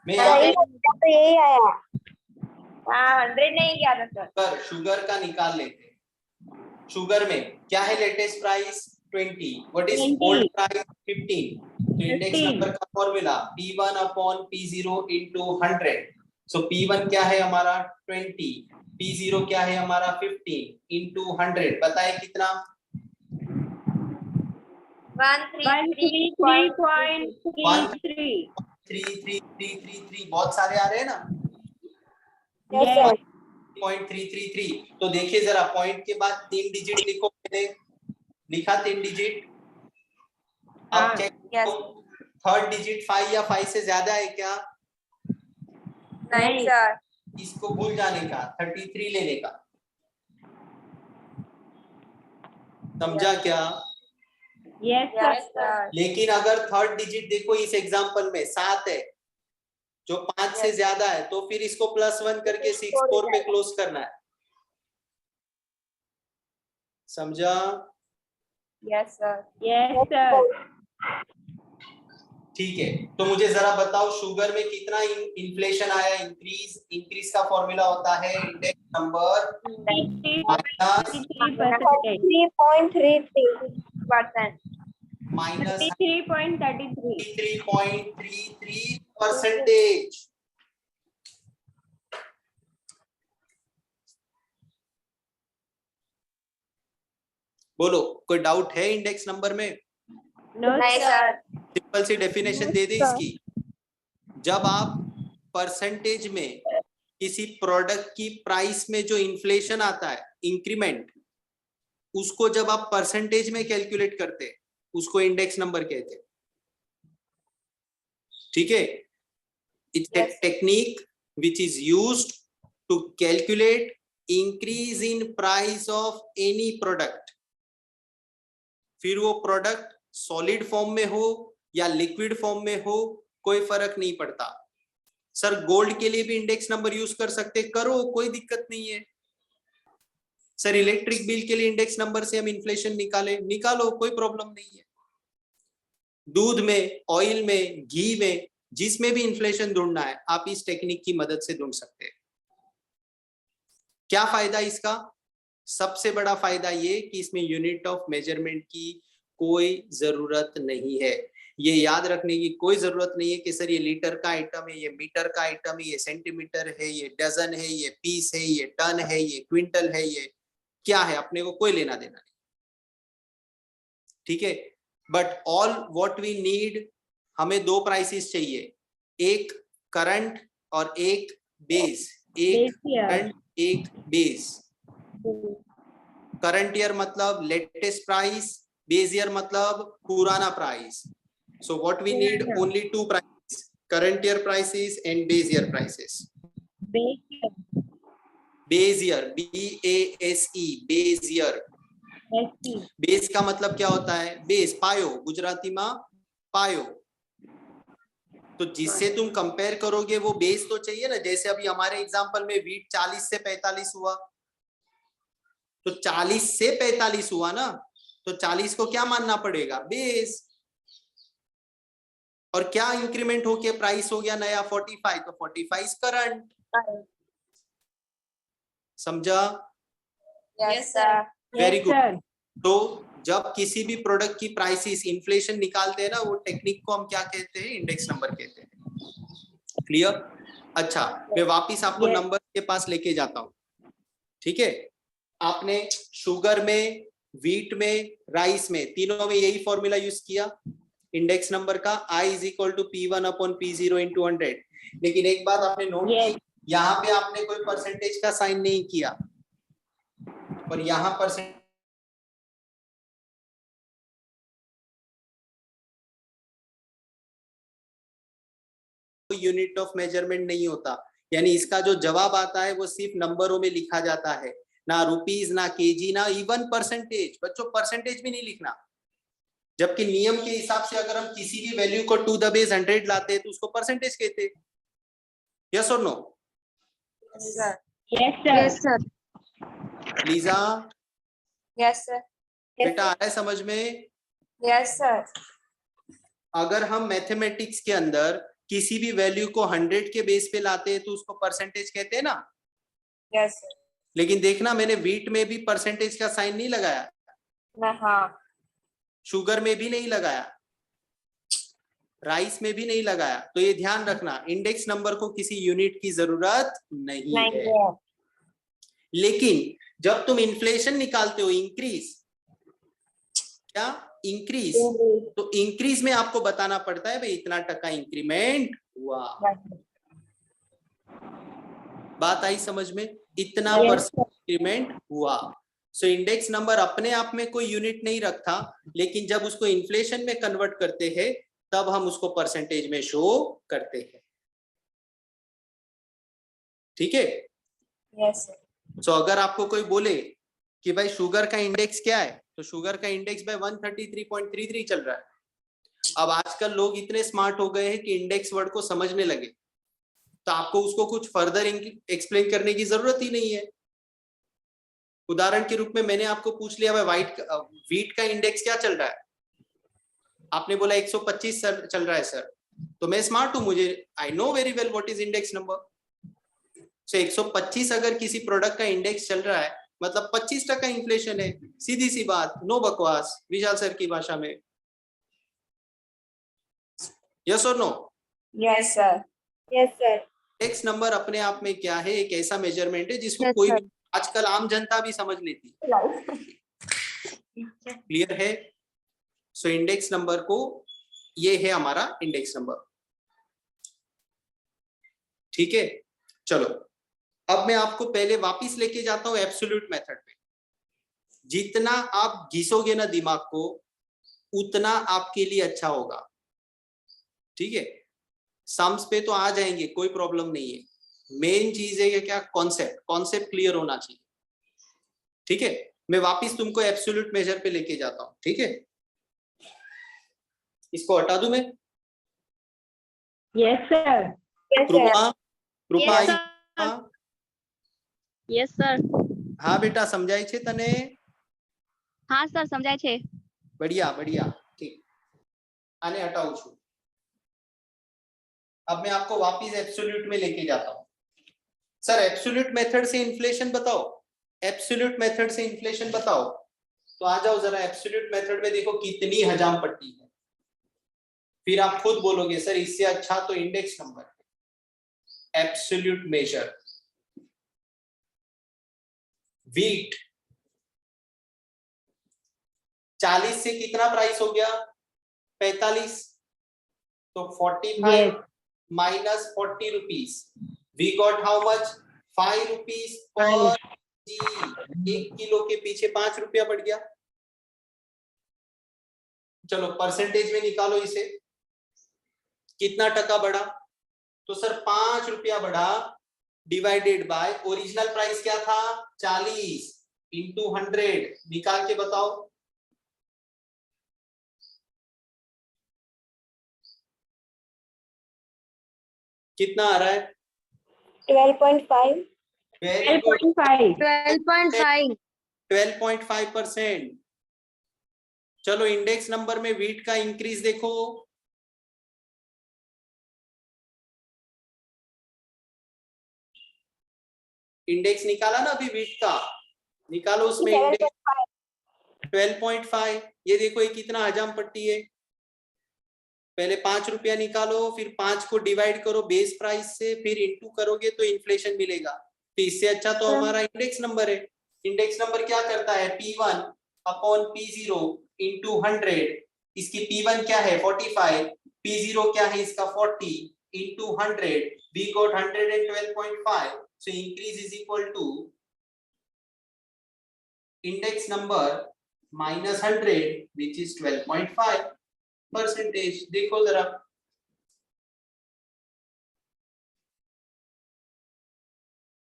मैं यहाँ पे तो यही आया। हाँ 100 नहीं किया था सर। शुगर का निकाल लेते हैं। शुगर में क्या है latest price 20, what is 20, old price 15, तो इंडेक्स 15 नंबर का formula P1 upon P0 into 100, सो P1 क्या है हमारा 20, P0 क्या है हमारा 15 into 100, बताए कितना? 133.33. बहुत सारे आ रहे हैं ना। Yes. 0.333, तो देखिए जरा पॉइंट के बाद 3 डिजिट लिखो, मैंने लिखा 3 डिजिट। अब चेक करो थर्ड डिजिट 5 या 5 से ज्यादा है क्या? नहीं सर। इसको भूल जाने का, 33 लेने का, समझा क्या? Yes, sir. लेकिन अगर थर्ड डिजिट देखो इस एग्जांपल में 7 है, जो 5 से ज्यादा है, तो फिर इसको +1 करके 64 पे क्लोज करना है, समझा? Yes, sir. Yes, sir. ठीक है, तो मुझे जरा बताओ शुगर में कितना इन्फ्लेशन आया, इंक्रीज का फॉर्मूला होता है इंडेक्स नंबर माइनस 3.33%. माइनस 33.33. 33.33%। बोलो, कोई डाउट है इंडेक्स नंबर में? No, नहीं sir. सर. सिंपल सी डेफिनेशन दे दे इसकी। जब आप परसेंटेज में किसी प्रोडक्ट की प्राइस में जो इन्फ्लेशन आता है, इंक्रीमेंट, उसको जब आप परसेंटेज में कैलकुलेट करते हैं उसको इंडेक्स नंबर कहते हैं। ठीक है, it's a technique which is used to calculate increase in price of any product. फिर वो प्रोडक्ट सॉलिड फॉर्म में हो या लिक्विड फॉर्म में हो, कोई फर्क नहीं पड़ता। सर गोल्ड के लिए भी इंडेक्स नंबर यूज कर सकते, करो, कोई दिक्कत नहीं है। सर इलेक्ट्रिक बिल के लिए इंडेक्स नंबर से हम इन्फ्लेशन निकालो, कोई प्रॉब्लम नहीं है। दूध में, ऑयल में, घी में, जिसमें भी इन्फ्लेशन ढूंढना है आप इस टेक्निक की मदद से ढूंढ सकते हैं। क्या फायदा इसका? सबसे बड़ा फायदा ये कि इसमें यूनिट ऑफ मेजरमेंट की कोई जरूरत नहीं है। ये याद रखने की कोई जरूरत नहीं है कि सर ये लीटर का आइटम है, ये मीटर का आइटम है, ये सेंटीमीटर है, ये डजन है, ये पीस है, ये टन है, ये क्विंटल है, ये क्या है, अपने को कोई लेना देना नहीं। ठीक है, but all what we need, हमें दो प्राइसेस चाहिए, एक करंट और एक बेस। एक करंट, एक बेस। करंट ईयर मतलब लेटेस्ट प्राइस, बेस ईयर मतलब पुराना price. So what we need only two prices, current year prices and base year prices. Base year, BASE, base year. Base का मतलब क्या होता है? बेस, पायो, गुजराती में पायो। तो जिससे तुम कंपेयर करोगे वो बेस तो चाहिए ना। जैसे अभी हमारे एग्जांपल में वीट 40 से 45 हुआ, तो 40 से 45 हुआ ना, तो 40 को क्या मानना पड़ेगा? बेस। और क्या इंक्रीमेंट होके प्राइस हो गया नया 45, तो 45 करंट। समझा? Yes sir. Very good. तो जब किसी भी प्रोडक्ट की प्राइसेस इन्फ्लेशन निकालते हैं ना, वो टेक्निक को हम क्या कहते हैं? इंडेक्स नंबर कहते हैं। क्लियर? अच्छा, मैं वापिस आपको नंबर के पास लेके जाता हूं। ठीक है, आपने शुगर में, व्हीट में, राइस में, तीनों में यही फॉर्मूला यूज किया इंडेक्स नंबर का, I is equal to P1 upon P0 into 100। लेकिन एक बात आपने नोट की, यहाँ पे आपने कोई परसेंटेज का साइन नहीं किया, और यहाँ परसेंट यूनिट ऑफ मेजरमेंट नहीं होता। यानी इसका जो जवाब आता है वो सिर्फ नंबरों में लिखा जाता है, ना रुपीज, ना केजी, ना इवन परसेंटेज। बच्चों परसेंटेज भी नहीं लिखना। जबकि नियम के हिसाब से अगर हम किसी भी वैल्यू को टू द बेस 100 लाते हैं तो उसको परसेंटेज कहते हैं। यस और no? Yes sir. Lisa, yes sir. बेटा आया समझ में? Yes sir. अगर हम मैथमेटिक्स के अंदर किसी भी वैल्यू को 100 के बेस पे लाते हैं तो उसको परसेंटेज कहते हैं ना। Yes sir. लेकिन देखना, मैंने व्हीट में भी परसेंटेज का साइन नहीं लगाया, हाँ. शुगर में भी नहीं लगाया, राइस में भी नहीं लगाया। तो ये ध्यान रखना, इंडेक्स नंबर को किसी यूनिट की जरूरत नहीं है। लेकिन जब तुम इन्फ्लेशन निकालते हो, इंक्रीज, क्या इंक्रीज, तो इंक्रीज में आपको बताना पड़ता है भाई इतना टका इंक्रीमेंट हुआ। बात आई समझ में? इतना परसेंट इंक्रीमेंट हुआ। सो इंडेक्स नंबर अपने आप में कोई यूनिट नहीं रखता, लेकिन जब उसको इन्फ्लेशन में कन्वर्ट करते हैं तब हम उसको परसेंटेज में शो करते हैं। ठीक है? Yes sir. सो अगर आपको कोई बोले कि भाई शुगर का इंडेक्स क्या है, तो शुगर का इंडेक्स भाई 133.33 चल रहा है। अब आजकल लोग इतने स्मार्ट हो गए हैं कि इंडेक्स वर्ड को समझने लगे, तो आपको उसको कुछ फर्दर एक्सप्लेन करने की जरूरत ही नहीं है। उदाहरण के रूप में मैंने आपको पूछ लिया भाई व्हीट का इंडेक्स क्या चल रहा है, आपने बोला 125 सर चल रहा है सर, तो मैं स्मार्ट हूं, मुझे I know very well what is index number. So 125 अगर किसी प्रोडक्ट का इंडेक्स चल रहा है मतलब 25% इन्फ्लेशन है, सीधी सी बात, नो बकवास, विशाल सर की भाषा में। यस और no? Yes sir. Yes, sir. Index number अपने आप में क्या है? एक ऐसा मेजरमेंट है जिसको Yes, कोई sir. भी आजकल आम जनता भी समझ लेती है। क्लियर है? सो इंडेक्स नंबर को, ये है हमारा इंडेक्स नंबर। ठीक है, चलो अब मैं आपको पहले वापस लेके जाता हूं एब्सोल्यूट मेथड पे। जितना आप घिसोगे ना दिमाग को उतना आपके लिए अच्छा होगा। ठीक है, सम्स पे तो आ जाएंगे, कोई प्रॉब्लम नहीं है। मेन चीज है क्या? कॉन्सेप्ट क्लियर होना चाहिए। ठीक है, मैं वापस तुमको एब्सोल्यूट मेजर पे लेके जाता हूं। ठीक है, इसको हटा दूं मैं? Yes, sir. Yes, कृपा, sir. कृपा Yes, आई? sir. Yes, sir. हाँ बेटा, समझाई छे तने? हाँ सर समझाय છે। बढ़िया बढ़िया, ठीक। आने हटाऊं छू। अब मैं आपको वापस एब्सोल्यूट में लेके जाता हूं। सर एब्सोल्यूट मेथड से इन्फ्लेशन बताओ, एब्सोल्यूट मेथड से इन्फ्लेशन बताओ। तो आ जाओ जरा एब्सोल्यूट मेथड में, देखो कितनी हजाम पट्टी है। फिर आप खुद बोलोगे सर इससे अच्छा तो index number. Absolute major, wheat 40 से कितना प्राइस हो गया? 45, तो 45 Yes. minus 40 rupees, we got how much? 5 rupees per kg। 1 kilo के पीछे 5 रुपया बढ़ गया। चलो परसेंटेज में निकालो इसे, कितना टका बढ़ा? तो सर 5 रुपया बढ़ा डिवाइडेड बाय ओरिजिनल प्राइस क्या था? 40 इंटू 100, निकाल के बताओ। कितना आ रहा है? 12.5. Very good, 12.5. 12.5। 12.5%। चलो इंडेक्स नंबर में वीट का इंक्रीज देखो। इंडेक्स निकाला ना अभी वीट का, निकालो उसमें इंडेक्स 12.5। ये देखो ये कितना हजाम पट्टी है। पहले 5 रुपया निकालो, फिर 5 को डिवाइड करो बेस प्राइस से, फिर इंटू करोगे तो इन्फ्लेशन मिलेगा। तो इससे अच्छा तो हमारा इंडेक्स नंबर है। इंडेक्स नंबर क्या करता है? P1 upon P0 into 100। इसकी P1 क्या है? 45, P0 क्या है इसका? 40 into 100, we got 112.5। so increase is equal to index number minus 100 which is 12.5 percentage. देखो जरा,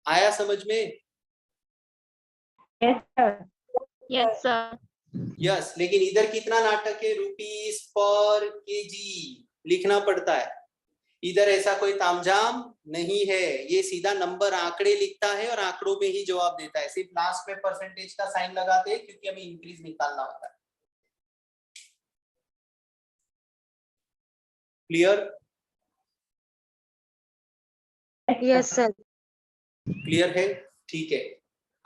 आया समझ में? Yes, sir. Yes sir. Yes, लेकिन इधर कितना नाटक है? रुपीस पर केजी लिखना पड़ता है। इधर ऐसा कोई तामझाम नहीं है, ये सीधा नंबर आंकड़े लिखता है और आंकड़ों में ही जवाब देता है। सिर्फ लास्ट में परसेंटेज का साइन लगाते हैं क्योंकि हमें इंक्रीज निकालना होता है। क्लियर? Yes sir. क्लियर है? ठीक है,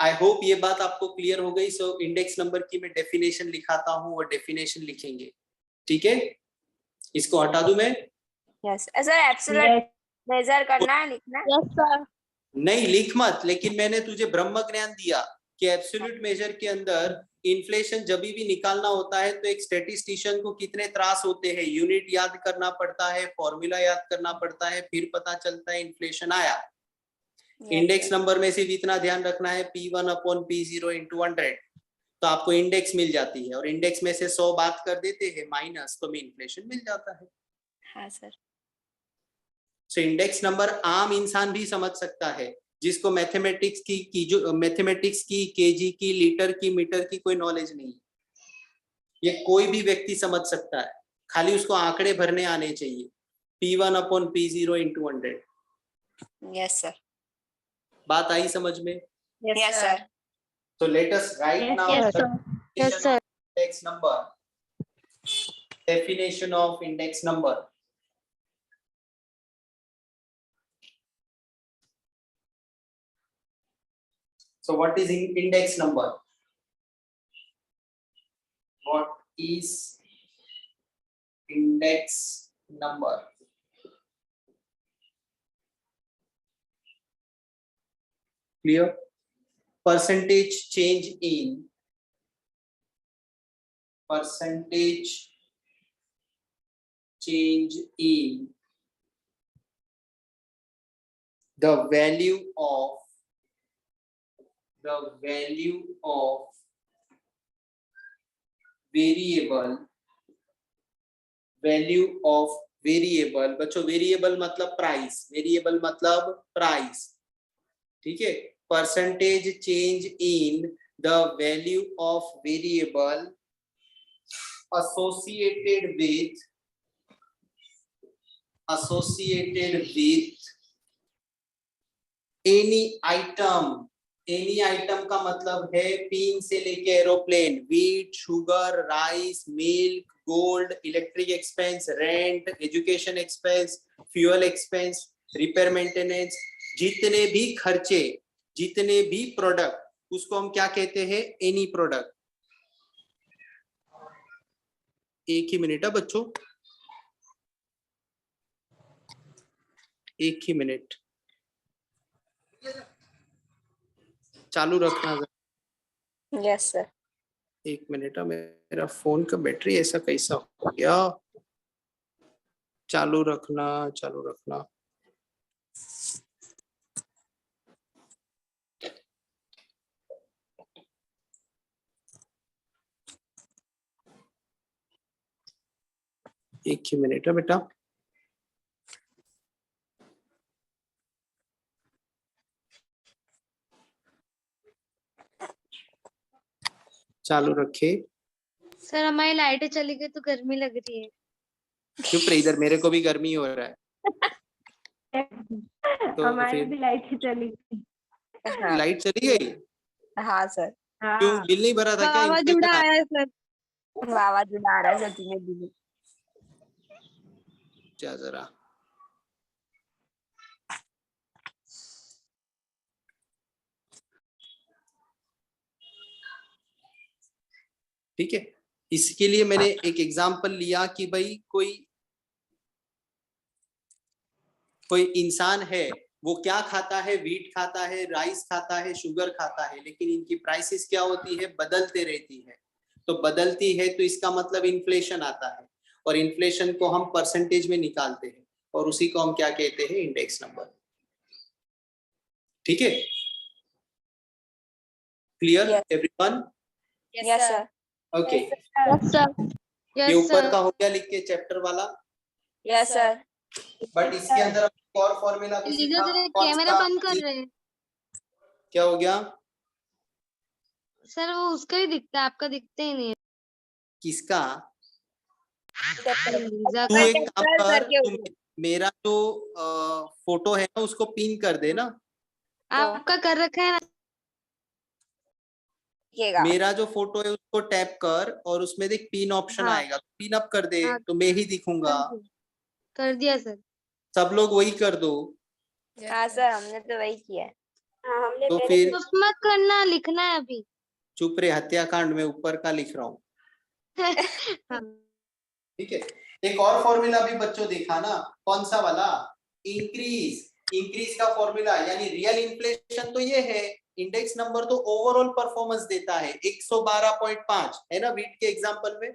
आई होप ये बात आपको क्लियर हो गई। सो इंडेक्स नंबर की मैं डेफिनेशन लिखाता हूं और डेफिनेशन लिखेंगे। ठीक है, इसको हटा दूं मैं? Yes sir. एब्सोल्यूट मेजर करना है, लिखना है। Yes sir. नहीं लिख मत, लेकिन मैंने तुझे ब्रह्म ज्ञान दिया कि एब्सोल्यूट मेजर के अंदर इन्फ्लेशन जब भी निकालना होता है तो एक स्टैटिस्टिशियन को कितने त्रास होते हैं, यूनिट याद करना पड़ता है, फॉर्मूला याद करना पड़ता है, फिर पता चलता है इन्फ्लेशन आया। इंडेक्स नंबर में सिर्फ इतना ध्यान रखना है P1 अपॉन P0 इंटू 100, तो आपको इंडेक्स मिल जाती है। और इंडेक्स में से 100 बात कर देते हैं माइनस, तो में इन्फ्लेशन मिल जाता है। हाँ सर। सो इंडेक्स नंबर आम इंसान भी समझ सकता है, जिसको मैथमेटिक्स की जो मैथमेटिक्स की, केजी की, लीटर की, मीटर की कोई नॉलेज नहीं है। ये कोई भी व्यक्ति समझ सकता है, खाली उसको आंकड़े भरने आने चाहिए। P1 upon P0 into 100। Yes sir. बात आई समझ में? Yes sir. So let us write Yes, now sir. the Yes, sir. index number. definition of index number. So what is index number? What is index number? Clear? Percentage change in the value of variable बच्चों variable मतलब price, ठीक है। Percentage change in the value of variable associated with any item का मतलब है pin से लेके aeroplane, wheat, sugar, rice, milk, gold, electric expense, rent, education expense, fuel expense, repair maintenance, जितने भी खर्चे, जितने भी प्रोडक्ट, उसको हम क्या कहते हैं? Any product. एक ही मिनट है बच्चों, एक ही मिनट चालू रखना। Yes sir. एक मिनट, मेरा फोन का बैटरी ऐसा कैसा हो गया? चालू रखना। एक ही मिनट है बेटा। चालू रखे। सर हमारी लाइटें चली गई तो गर्मी लग रही है। चुप रहे, इधर मेरे को भी गर्मी हो रहा है। तो हमारी भी लाइट चली गई। लाइट चली गई? हाँ सर। क्यों, बिल नहीं भरा था क्या? वावाझोड़ा आया है सर। वावाझोड़ा आ रहा है सर, धीमे धीमे। जा जरा। ठीक है, इसके लिए मैंने एक एग्जांपल लिया कि भाई कोई इंसान है, वो क्या खाता है? व्हीट खाता है, राइस खाता है, शुगर खाता है, लेकिन इनकी प्राइसेस क्या होती है? बदलते रहती है। तो बदलती है तो इसका मतलब इन्फ्लेशन आता है, और इन्फ्लेशन को हम परसेंटेज में निकालते हैं, और उसी को हम क्या कहते हैं? Index number. ठीक है, clear everyone? Yes sir. Okay, yes sir. ये ऊपर का हो गया लिख के चैप्टर वाला। Yes sir. बट इसके अंदर एक और फॉर्मूला भी सीखा। कैमरा बंद कर रहे हैं। क्या हो गया सर? वो उसका ही दिखता है, आपका दिखता ही नहीं है। किसका? लीजा तू का। एक काम कर, तू मेरा जो फोटो है ना उसको पिन कर दे ना। आपका कर रखा है ना? मेरा जो फोटो है उसको टैप कर और उसमें देख पिन ऑप्शन हाँ। आएगा, पिन अप कर दे। हाँ। तो मैं ही दिखूंगा। कर दिया सर। सब लोग वही कर दो। हाँ सर, हमने तो वही किया है। हाँ, हमने तो फिर मत करना, लिखना है अभी। चुप रहे, हत्याकांड में ऊपर का लिख रहा हूँ। ठीक है, एक और फॉर्मूला भी बच्चों देखा ना, कौन सा वाला? इंक्रीज का फॉर्मूला, यानी रियल इन्फ्लेशन तो ये है, इंडेक्स नंबर तो ओवरऑल परफॉर्मेंस देता है। 112.5 है ना व्हीट के एग्जांपल में,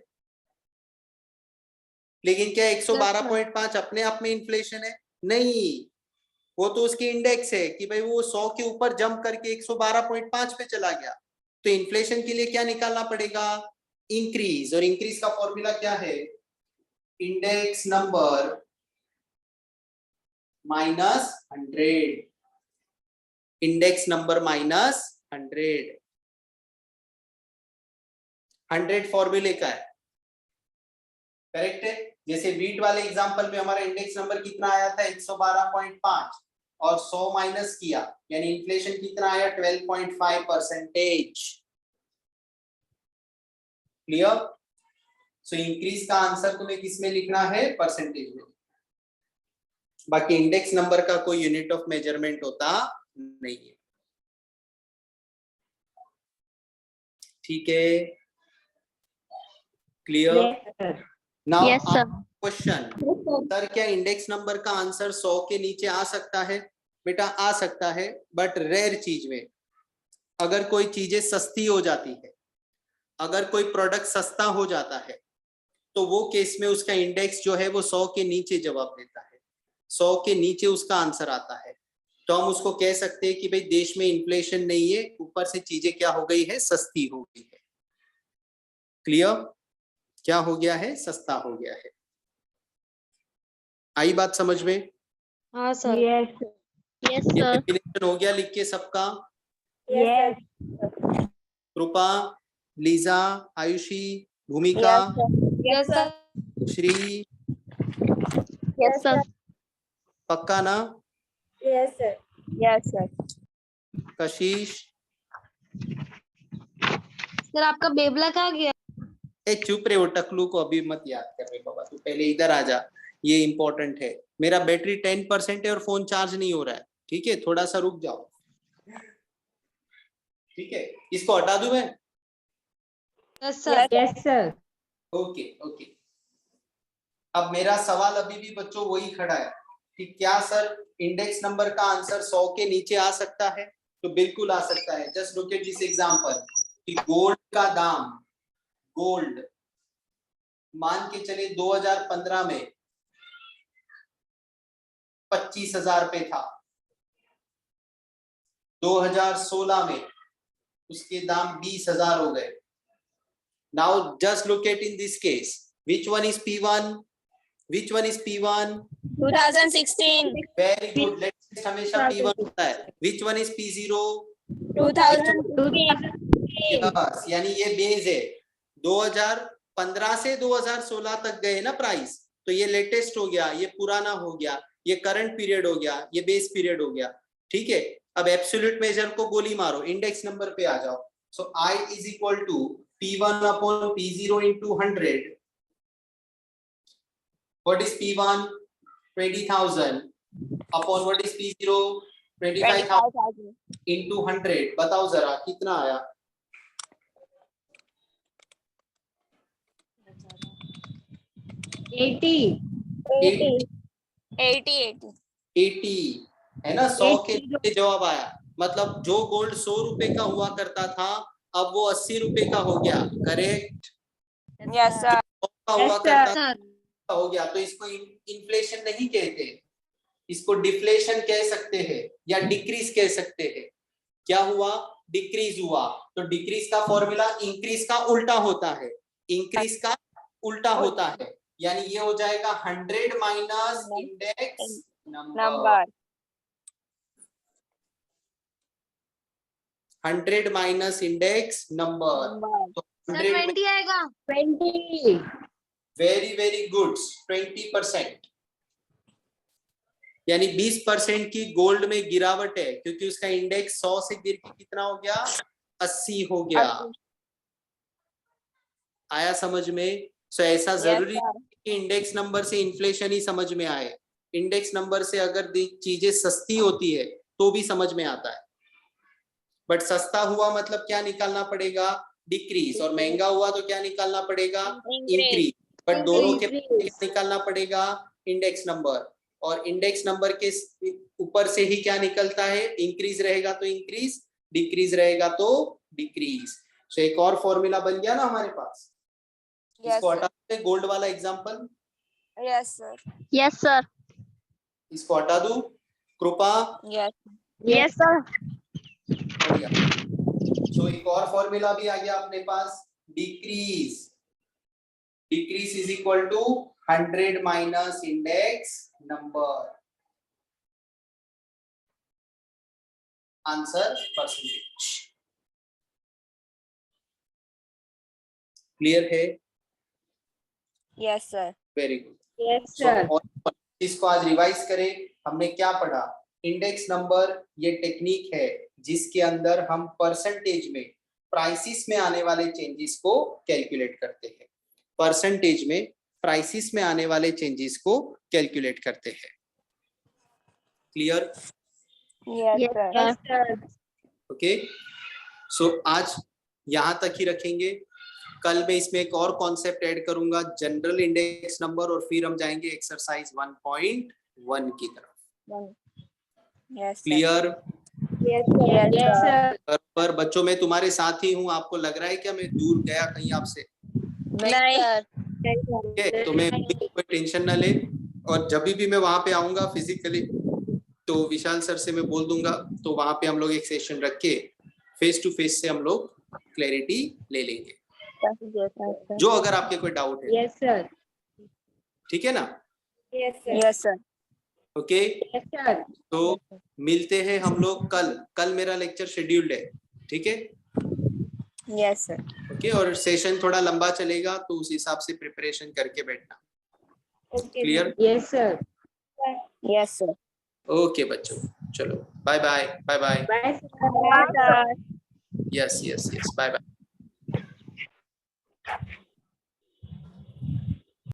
लेकिन क्या 112.5 अपने आप में इन्फ्लेशन है? नहीं, वो तो उसकी इंडेक्स है कि भाई वो 100 के ऊपर जंप करके 112.5 पे चला गया। तो इन्फ्लेशन के लिए क्या निकालना पड़ेगा? इंक्रीज। और इंक्रीज का फॉर्मूला क्या है? Index number -100। Index number -100। 100 फॉर्मूले का है, करेक्ट है। जैसे व्हीट वाले एग्जांपल में हमारा इंडेक्स नंबर कितना आया था? 112.5, और 100 माइनस किया, यानी इन्फ्लेशन कितना आया? 12.5%। क्लियर? सो इंक्रीज का आंसर तुम्हें किस में लिखना है? परसेंटेज में। बाकी इंडेक्स नंबर का कोई यूनिट ऑफ मेजरमेंट होता नहीं है। ठीक है, clear? Yes, now Yes, sir. Question, sir क्या इंडेक्स नंबर का आंसर 100 के नीचे आ सकता है? बेटा आ सकता है, बट रेयर चीज में। अगर कोई चीजें सस्ती हो जाती है, अगर कोई प्रोडक्ट सस्ता हो जाता है, तो वो केस में उसका इंडेक्स जो है वो 100 के नीचे जवाब देता है, 100 के नीचे उसका आंसर आता है। तो हम उसको कह सकते हैं कि भाई देश में इन्फ्लेशन नहीं है, ऊपर से चीजें क्या हो गई है? सस्ती हो गई है। क्लियर? क्या हो गया है? सस्ता हो गया है। आई बात समझ में? हाँ सर। yes, Yes, ये sir. डेफिनेशन हो गया लिख के सबका? yes, कृपा, लीजा, आयुषी, भूमिका, Yes, sir. Shri, Yes, sir. पक्का ना? Yes, sir. Yes, sir. कशिश, सर आपका बेबला कहाँ गया? ए चुप रहे, वो टकलू को अभी मत याद कर रहे बाबा, तू पहले इधर आ जा, ये इंपॉर्टेंट है। मेरा बैटरी 10% है और फोन चार्ज नहीं हो रहा है, ठीक है? थोड़ा सा रुक जाओ, ठीक है? इसको हटा दूं मैं? Yes, sir. yes, sir. Okay okay. अब मेरा सवाल अभी भी बच्चों वही खड़ा है कि क्या सर इंडेक्स नंबर का आंसर 100 के नीचे आ सकता है? तो बिल्कुल आ सकता है। Just look at this example कि गोल्ड का दाम, गोल्ड मान के चले 2015 में 25,000 पे था, 2016 में उसके दाम 20,000 हो गए। Now just look at in this case, which one is P1? Which one is P1? 2016. Very good. Let's हमेशा P1 होता है। Which one is P0? 2015. Yes, यानी ये बेस है। 2015 से 2016 तक गए ना प्राइस, तो ये लेटेस्ट हो गया, ये पुराना हो गया, ये करंट पीरियड हो गया, ये बेस पीरियड हो गया। ठीक है, अब एब्सोल्यूट मेजर को गोली मारो, इंडेक्स नंबर पे आ जाओ। सो I is equal to P1 upon P0 into 100. What is P1? 20,000 upon what is P0? 25,000 into 100। बताओ जरा कितना आया? 80, 80 है ना? 100 के नीचे जवाब आया, मतलब जो गोल्ड 100 रुपए का हुआ करता था अब वो 80 रुपए का हो गया। करेक्ट? Yes, sir. का हुआ Yes, sir. करता Sir. था हो गया, तो इसको इन्फ्लेशन नहीं कहते, इसको डिफ्लेशन कह सकते हैं या डिक्रीज कह सकते हैं। क्या हुआ? डिक्रीज हुआ। तो डिक्रीज का फॉर्मूला इंक्रीज का उल्टा होता है, इंक्रीज का उल्टा होता है, यानी ये हो जाएगा 100 minus index number. 100 minus index number, तो Sir 100 में 20 आएगा। 20, वेरी वेरी गुड, 20%, यानी 20% की गोल्ड में गिरावट है, क्योंकि उसका इंडेक्स 100 से गिर के कितना हो गया? 80 हो गया। आया समझ में? सो ऐसा जरूरी sir. कि इंडेक्स नंबर से इन्फ्लेशन ही समझ में आए। इंडेक्स नंबर से अगर चीजें सस्ती होती है तो भी समझ में आता है, बट सस्ता हुआ मतलब क्या निकालना पड़ेगा? डिक्रीज, और महंगा हुआ तो क्या निकालना पड़ेगा? इंक्रीज। बट दोनों के क्या निकालना पड़ेगा? इंडेक्स नंबर, और इंडेक्स नंबर के ऊपर से ही क्या निकलता है? इंक्रीज रहेगा तो इंक्रीज, डिक्रीज रहेगा तो डिक्रीज। सो एक और फॉर्मूला बन गया ना हमारे पास। इसको हटा दे, गोल्ड वाला example. Yes, sir. Yes, sir. इसको हटा दूं कृपा? Yes. Yes, sir. बढ़िया। सो एक और फॉर्मूला भी आ गया अपने पास, decrease. Decrease is equal to 100 minus index number, answer percentage. Clear है? Yes, sir. Very good. yes, sir. इसको आज रिवाइज करें। हमने क्या पढ़ा? इंडेक्स नंबर ये टेक्निक है जिसके अंदर हम परसेंटेज में प्राइसिस में आने वाले चेंजेस को कैलकुलेट करते हैं। परसेंटेज में प्राइसिस में आने वाले चेंजेस को कैलकुलेट करते हैं। Clear? Yes, sir. Yes, sir. Okay, so आज यहाँ तक ही रखेंगे। कल मैं इसमें एक और कॉन्सेप्ट ऐड करूंगा, जनरल इंडेक्स नंबर, और फिर हम जाएंगे एक्सरसाइज 1.1 की तरफ। Yes, sir. Clear? Yes, sir. Yes, sir. पर बच्चों मैं तुम्हारे साथ ही हूँ, आपको लग रहा है क्या मैं दूर गया कहीं आपसे? नहीं सर। ओके, तो मैं कोई टेंशन ना ले, और जब भी मैं वहां पे आऊंगा फिजिकली तो विशाल सर से मैं बोल दूंगा, तो वहां पे हम लोग एक सेशन रख के फेस टू फेस से हम लोग क्लैरिटी ले लेंगे, जो अगर आपके कोई डाउट है। Yes, sir. ठीक है ना? Yes, sir. Okay, Yes, sir. तो मिलते हैं हम लोग कल। कल मेरा लेक्चर शेड्यूल्ड है, ठीक है? Yes, sir. ओके, और सेशन थोड़ा लंबा चलेगा तो उस हिसाब से प्रिपरेशन करके बैठना। Clear? Yes, sir. Yes, sir. Okay बच्चों, चलो bye bye bye bye. Bye, sir. Bye, sir. Yes yes yes, bye bye.